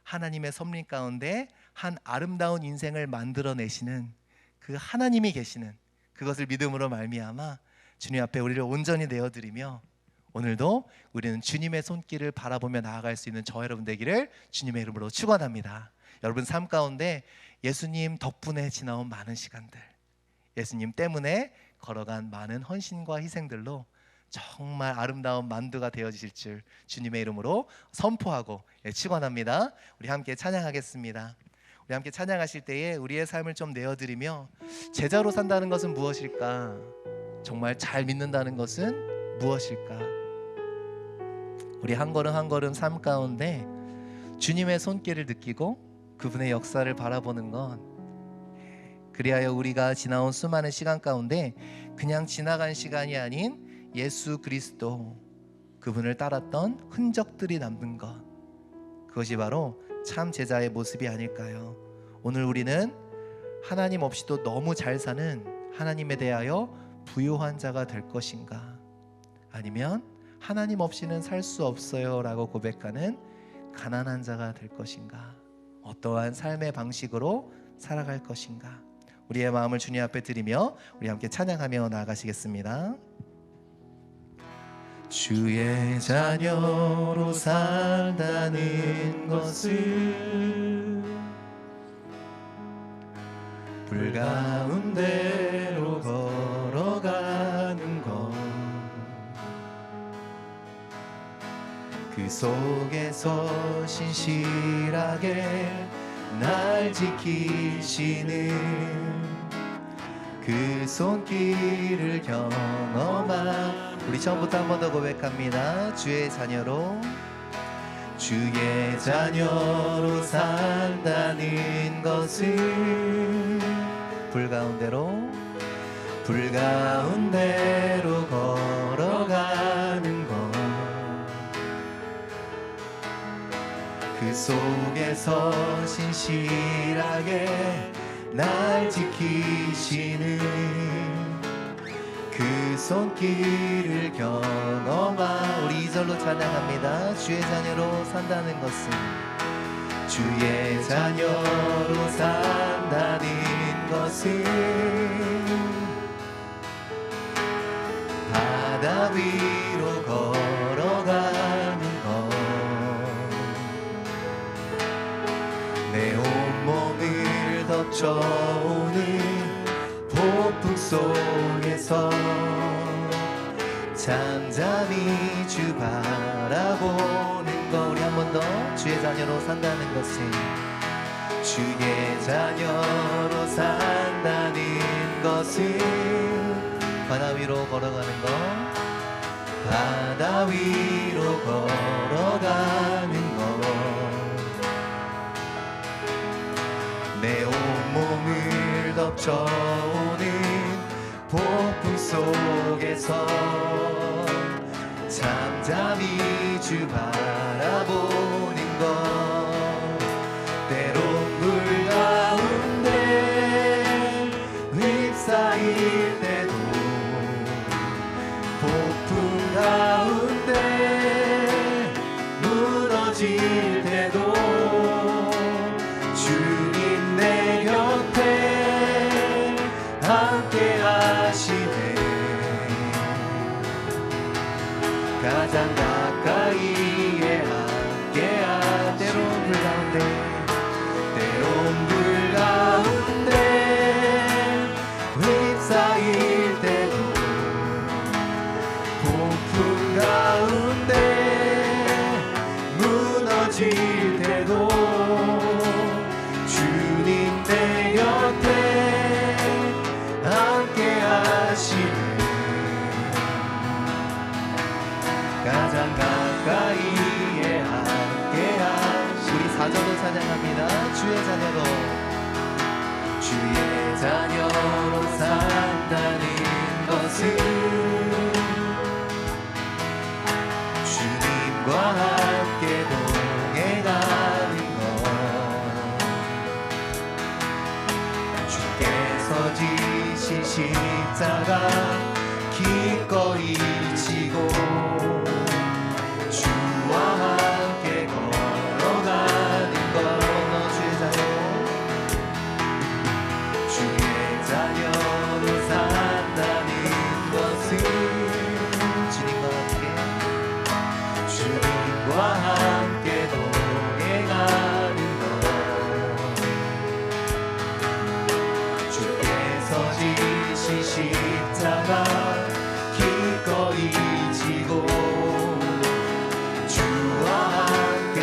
S1: 하나님의 섭리 가운데 한 아름다운 인생을 만들어내시는 그 하나님이 계시는 그것을 믿음으로 말미암아 주님 앞에 우리를 온전히 내어드리며, 오늘도 우리는 주님의 손길을 바라보며 나아갈 수 있는 저 여러분 되기를 주님의 이름으로 축원합니다. 여러분 삶 가운데 예수님 덕분에 지나온 많은 시간들, 예수님 때문에 걸어간 많은 헌신과 희생들로 정말 아름다운 만두가 되어지실 줄 주님의 이름으로 선포하고 축원합니다. 우리 함께 찬양하겠습니다. 우리 함께 찬양하실 때에 우리의 삶을 좀 내어드리며, 제자로 산다는 것은 무엇일까? 정말 잘 믿는다는 것은 무엇일까? 우리 한 걸음 한 걸음 삶 가운데 주님의 손길을 느끼고 그분의 역사를 바라보는 건, 그리하여 우리가 지나온 수많은 시간 가운데 그냥 지나간 시간이 아닌 예수 그리스도 그분을 따랐던 흔적들이 남는 것, 그것이 바로 참 제자의 모습이 아닐까요? 오늘 우리는 하나님 없이도 너무 잘 사는 하나님에 대하여 부요한 자가 될 것인가, 아니면 하나님 없이는 살 수 없어요 라고 고백하는 가난한 자가 될 것인가, 어떠한 삶의 방식으로 살아갈 것인가, 우리의 마음을 주님 앞에 드리며 우리 함께 찬양하며 나아가시겠습니다. 주의 자녀로 산다는 것을 불 가운데로 걸어가는 것, 그 속에서 신실하게 날 지키시는 그 손길을 경험한, 우리 처음부터 한 번 더 고백합니다. 주의 자녀로 산다는 것을 불 가운데로 걸어가는 것, 그 속에서 신실하게 날 지키시는 그 손길을 경험한, 우리 2절로 찬양합니다. 주의 자녀로 산다는 것은, 주의 자녀로 산다는 것은 바다 위로 걸어가는 것, 내 온몸을 덮쳐오는 폭풍 속에서 잠잠히 주 바라보는 것, 우리 한 번 더. 주의 자녀로 산다는 것은, 주의 자녀로 산다는 것은 바다 위로 걸어가는 것, 바다 위로 걸어가는 것, 내 온몸을 덮쳐오는 폭풍 속에서 잠잠히 주 바라보는 것, 때론 물 가운데 휩싸일 때도, 폭풍 가운데 무너질 때도 주님 내 곁에 함께 하시네. 가장 가까이에 함께한, 때론 불 가운데 휩싸일 때도, 폭풍 가운데 무너질 때도 주님 내 곁에 함께 하시네. 가장 가까이에 함께한, 우리 4절로 찬양합니다. 주의 자녀로 산다는 것은 주님과 함께 동행하는 것, 주께서 지신 십자가 기꺼이 지고 주와 함께 걸어가는 것, 주의 자녀로 산다는 것은 주님과 함께 동행하는 것, 주께서 지신 십자가 기꺼이 지고 주와 함께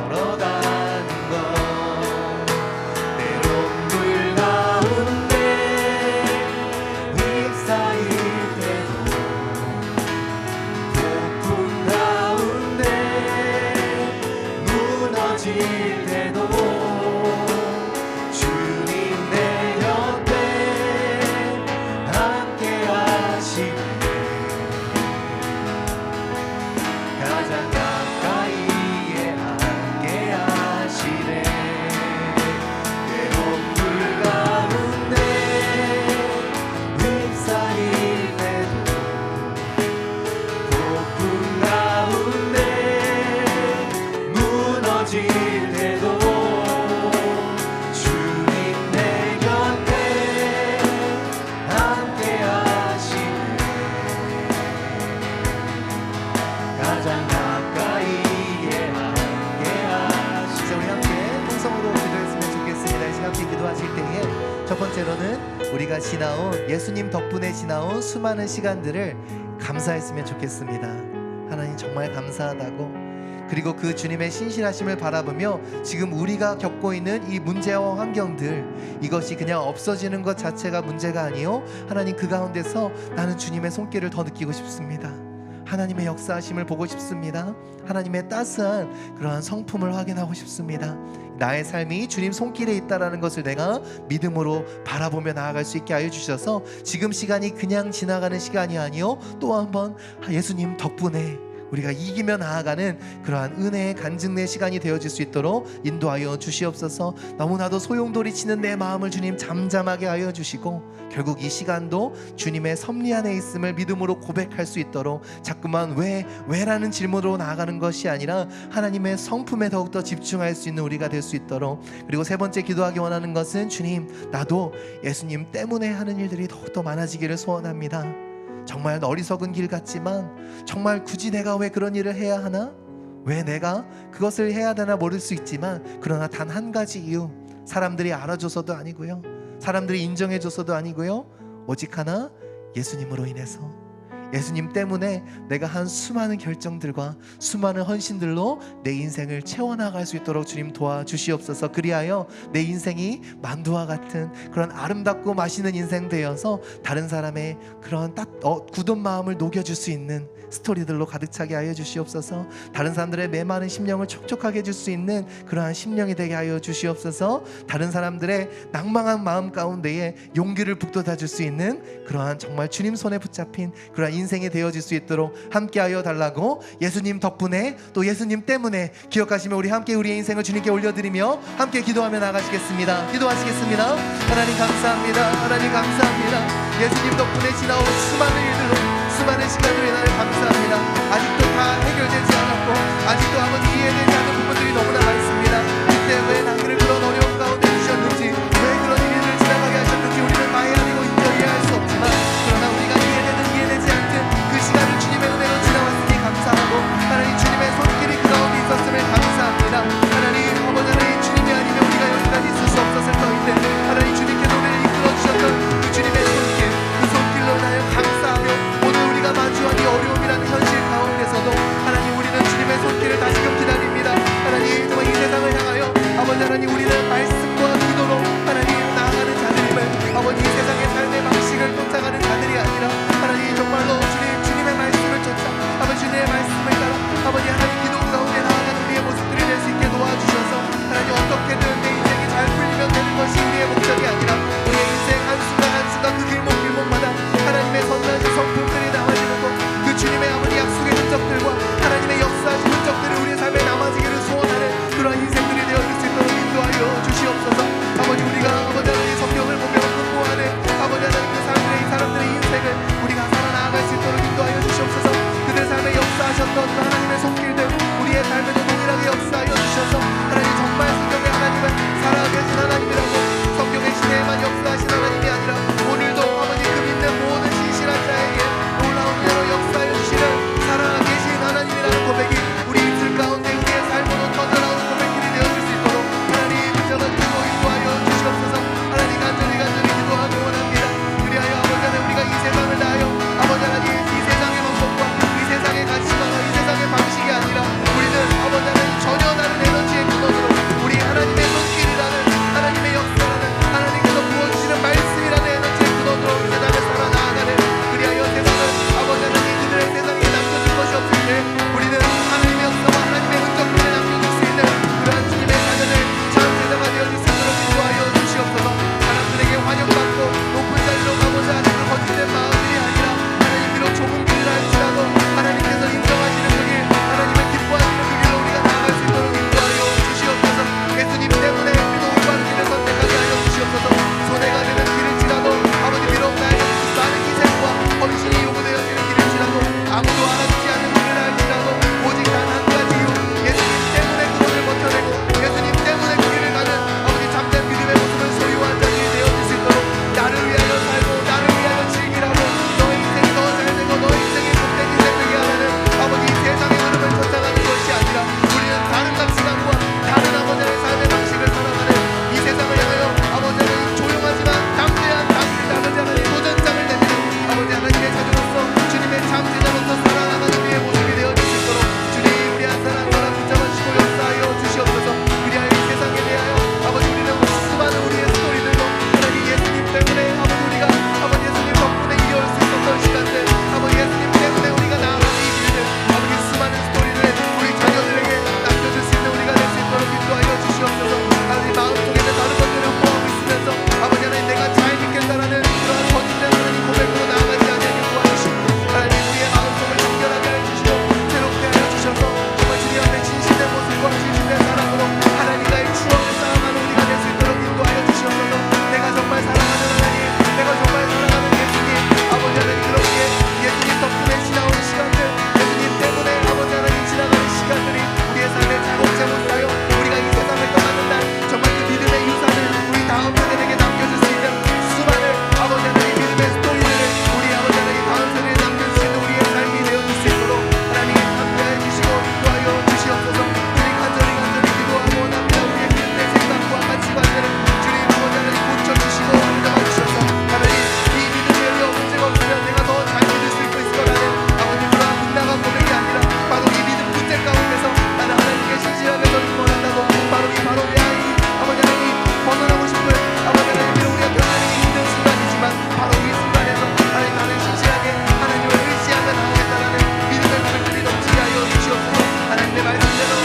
S1: 걸어가는 것, 때론 물 가운데 휩싸일 때도, 폭풍 가운데 무너질 때도 주님 내 곁에 힘들어질 때도 주님 내 곁에 함께 하시네. 가장 가까이에 함께 하시네. 우리 함께 통성으로 기도했으면 좋겠습니다. 이제 함께 기도하실 때에 첫 번째로는 우리가 지나온 예수님 덕분에 지나온 수많은 시간들을 감사했으면 좋겠습니다. 하나님 정말 감사하다고, 그리고 그 주님의 신실하심을 바라보며 지금 우리가 겪고 있는 이 문제와 환경들, 이것이 그냥 없어지는 것 자체가 문제가 아니요, 하나님 그 가운데서 나는 주님의 손길을 더 느끼고 싶습니다. 하나님의 역사하심을 보고 싶습니다. 하나님의 따스한 그러한 성품을 확인하고 싶습니다. 나의 삶이 주님 손길에 있다라는 것을 내가 믿음으로 바라보며 나아갈 수 있게 하여 주셔서 지금 시간이 그냥 지나가는 시간이 아니요, 또 한번 예수님 덕분에 우리가 이기며 나아가는 그러한 은혜의 간증의 시간이 되어질 수 있도록 인도하여 주시옵소서. 너무나도 소용돌이 치는 내 마음을 주님 잠잠하게 하여 주시고, 결국 이 시간도 주님의 섭리 안에 있음을 믿음으로 고백할 수 있도록 자꾸만 왜라는 질문으로 나아가는 것이 아니라 하나님의 성품에 더욱더 집중할 수 있는 우리가 될 수 있도록. 그리고 세 번째 기도하기 원하는 것은, 주님 나도 예수님 때문에 하는 일들이 더욱더 많아지기를 소원합니다. 정말 어리석은 길 같지만 정말 굳이 내가 왜 그런 일을 해야 하나? 왜 내가 그것을 해야 되나 모를 수 있지만, 그러나 단 한 가지 이유, 사람들이 알아줘서도 아니고요, 사람들이 인정해줘서도 아니고요, 오직 하나, 예수님으로 인해서, 예수님 때문에 내가 한 수많은 결정들과 수많은 헌신들로 내 인생을 채워나갈 수 있도록 주님 도와주시옵소서. 그리하여 내 인생이 만두와 같은 그런 아름답고 맛있는 인생 되어서 다른 사람의 그런 굳은 마음을 녹여줄 수 있는 스토리들로 가득 차게 하여 주시옵소서. 다른 사람들의 메마른 심령을 촉촉하게 해줄 수 있는 그러한 심령이 되게 하여 주시옵소서. 다른 사람들의 낭망한 마음 가운데에 용기를 북돋아 줄 수 있는 그러한 정말 주님 손에 붙잡힌 그러한 인생이 되어질 수 있도록 함께하여 달라고, 예수님 덕분에 또 예수님 때문에 기억하시며 우리 함께 우리의 인생을 주님께 올려드리며 함께 기도하며 나가시겠습니다. 기도하시겠습니다. 하나님 감사합니다. 하나님 감사합니다. 예수님 덕분에 지나온 수많은 일들로, 수많은 시간으로 인하여 감사합니다. 아직도 다 해결되지 않았고 아직도 아버지 이해되지 않는 부분들이 너무나 많습니다. 그때 왜 나를 그런 어려움 가운데 주셨는지, 왜 그런 일을 지나가게 하셨는지 우리는 마에 아니고 인정해야 할 수 없지만, 그러나 우리가 이해되든 이해되지 않든 그 시간을 주님의 은혜로 지나왔으니 감사하고, 하나님 주님의 손길이 그 가운데 있었음을 감사합니다. 하나님 아버지, 하나님 주님이 아니면 우리가 여기까지 있을 수 없었을 터인데, 하나님 주님께서 우리를 이끌어주셨던 그 주님의 손길, 그 손길로 인하여 감사하며 오늘 우리가 마주한 이 어려움이라는 현실 가운데서도 하나님 우리는 주님의 손길을 다시금 기다립니다. 하나님 정말 이 세상을 향하여 아버지, 하나님 우리는 말씀과 기도로 하나님 나아가는 자들임을, 아버지 이 세상의 삶의 방식을 쫓아가는 자들이 아니라 하나님 정말로 주님의 말씀을 쫓아 아버지 주님의 말씀을 따라 아버지 하나님 기도 가운데 나아가는 우리의 모습들이 될 수 있게 도와주셔서, 하나님 어떻게든 내 인생이 잘 풀리면 되는 것이 우리의 목적이 아니라 우리의 인생 한순간 한순간 그 길목마다 하나님의 선하신 성품들이 남아지는 것, 그 주님의 아버지 약속의 흔적들과 하나님의 역사하신 흔적들이 우리의 삶에 남아지기를 소원하는 그러한 인생들이 되어질 수 있도록 인도하여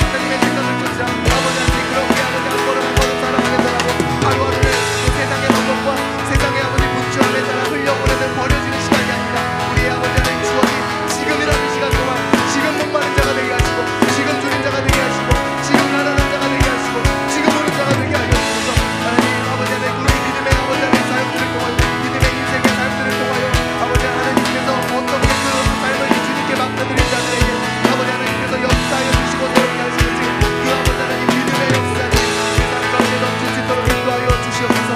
S1: 하나님의 생각을 쫓아 아버지 하나님 그렇게 아버지 한 걸음 한 걸음 살아가겠더라고 하루하루를 또 세상의 방법과 세상의 아버지 분주함에 따라 흘려보내는 버려지는 시간이 아니다. 우리의 아버지 하나님 주어진 지금이라는 시간 동안 지금 목마른 자가 되게 하시고 지금 졸린 자가 되게 하시고 지금 가난한 자가 되게 하시고 지금 우는 자가 되게 하여 주셔서 하나님 아버지 하나님 우리 믿음의 아버지 하나님 사역들을 통하여 믿음의 인생의 삶들을 통하여 아버지 하나님께서 어떻게 그 삶을 주님께 맡겨드린 자들에게 아버지 하나님께서 역사하여 주시고 새롭게 하시는지 그 아버지 하나님 믿음의 역사를 세상 가운데 넘칠 수 있도록 인도하여 주시옵소서.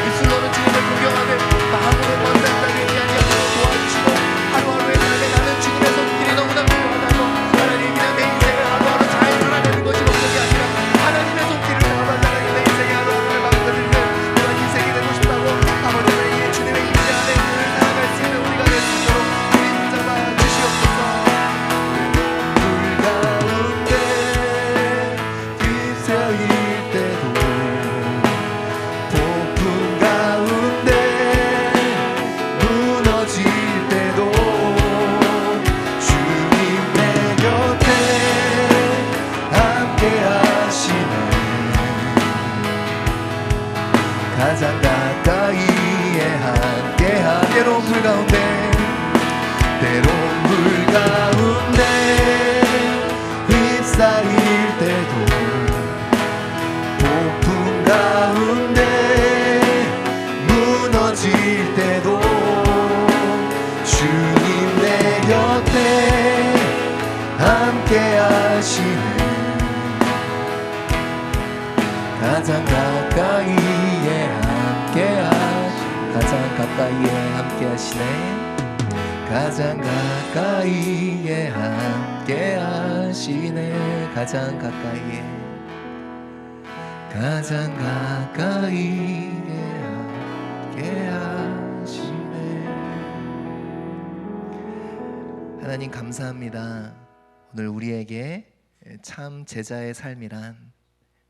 S1: 입술로는 주님을 구경하되 마음으로 먼 땅에 아니하도록 도와주시고 하루하루의 삶에 나는 주님의 손길이 너무나 필요하다고 하나님 그냥 내 인생을 하루하루 잘 살아내는 것이 목적이 아니라 하나님의 손길을 아버지 하나님 내 인생의 하루하루를 맡겨드리는 그런 인생이 되고 싶다고 아버지 하나님 주님의 임재 안에 늘 살아갈 수 있는 우리가 될 수 있도록 우리 붙잡아 주시옵소서. 물 가운데 휩싸일 때도 폭풍 가운데 무너질 때도 주님 내 곁에 함께 하시네. 가장 가까이에 함께하 때론 불 가운데 때론 불 가운데 휩싸일 때도 폭풍 가운데 무너질 때도 주님 내 곁에 함께 하시네. 가장 가까이에 함께 하시네. 가장 가까이에 함께 하시네. 가장 가까이에 함께 하시네. 하나님 감사합니다. 오늘 우리에게 참 제자의 삶이란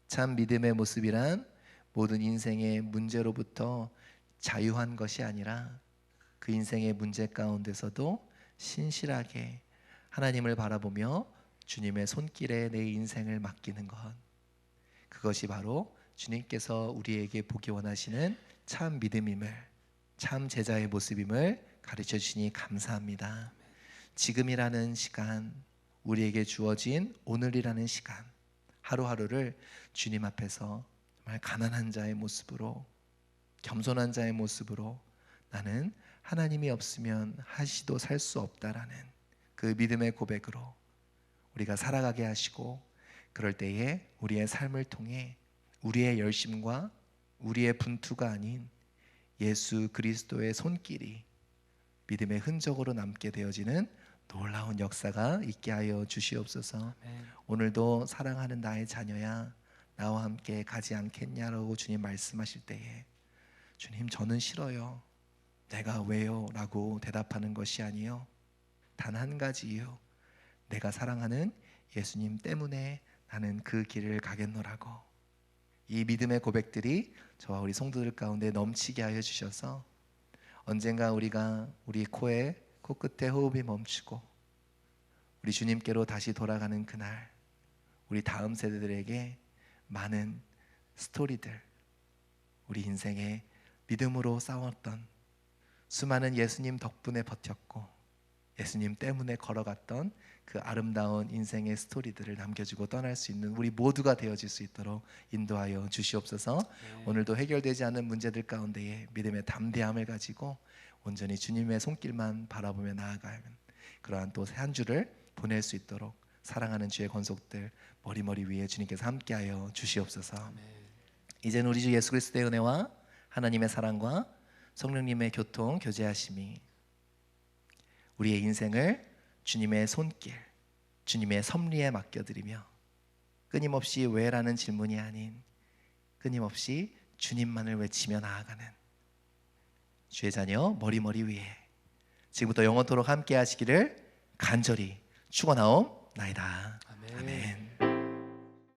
S1: 참 믿음의 모습이란 모든 인생의 문제로부터 자유한 것이 아니라 그 인생의 문제 가운데서도 신실하게 하나님을 바라보며 주님의 손길에 내 인생을 맡기는 것, 그것이 바로 주님께서 우리에게 보기 원하시는 참 믿음임을, 참 제자의 모습임을 가르쳐 주시니 감사합니다. 지금이라는 시간, 우리에게 주어진 오늘이라는 시간, 하루하루를 주님 앞에서 정말 가난한 자의 모습으로, 겸손한 자의 모습으로 나는 하나님이 없으면 한시도 살 수 없다라는 그 믿음의 고백으로 우리가 살아가게 하시고, 그럴 때에 우리의 삶을 통해 우리의 열심과 우리의 분투가 아닌 예수 그리스도의 손길이 믿음의 흔적으로 남게 되어지는 놀라운 역사가 있게 하여 주시옵소서. 오늘도 사랑하는 나의 자녀야 나와 함께 가지 않겠냐라고 주님 말씀하실 때에 주님 저는 싫어요, 내가 왜요? 라고 대답하는 것이 아니요, 단 한 가지 이유, 내가 사랑하는 예수님 때문에 나는 그 길을 가겠노라고. 이 믿음의 고백들이 저와 우리 성도들 가운데 넘치게 하여 주셔서 언젠가 우리가 우리 코에 코끝에 호흡이 멈추고 우리 주님께로 다시 돌아가는 그날, 우리 다음 세대들에게 많은 스토리들, 우리 인생에 믿음으로 싸웠던, 수많은 예수님 덕분에 버텼고 예수님 때문에 걸어갔던 그 아름다운 인생의 스토리들을 남겨주고 떠날 수 있는 우리 모두가 되어질 수 있도록 인도하여 주시옵소서. 오늘도 해결되지 않은 문제들 가운데에 믿음의 담대함을 가지고 온전히 주님의 손길만 바라보며 나아가는 그러한 또 한 주를 보낼 수 있도록 사랑하는 주의 권속들 머리머리 위에 주님께서 함께하여 주시옵소서. 이제는 우리 주 예수 그리스도의 은혜와 하나님의 사랑과 성령님의 교통 교제하심이 우리의 인생을 주님의 손길, 주님의 섭리에 맡겨드리며 끊임없이 왜라는 질문이 아닌 끊임없이 주님만을 외치며 나아가는 주의 자녀 머리머리 위에 지금부터 영원토록 함께 하시기를 간절히 축원하옵나이다. 아멘.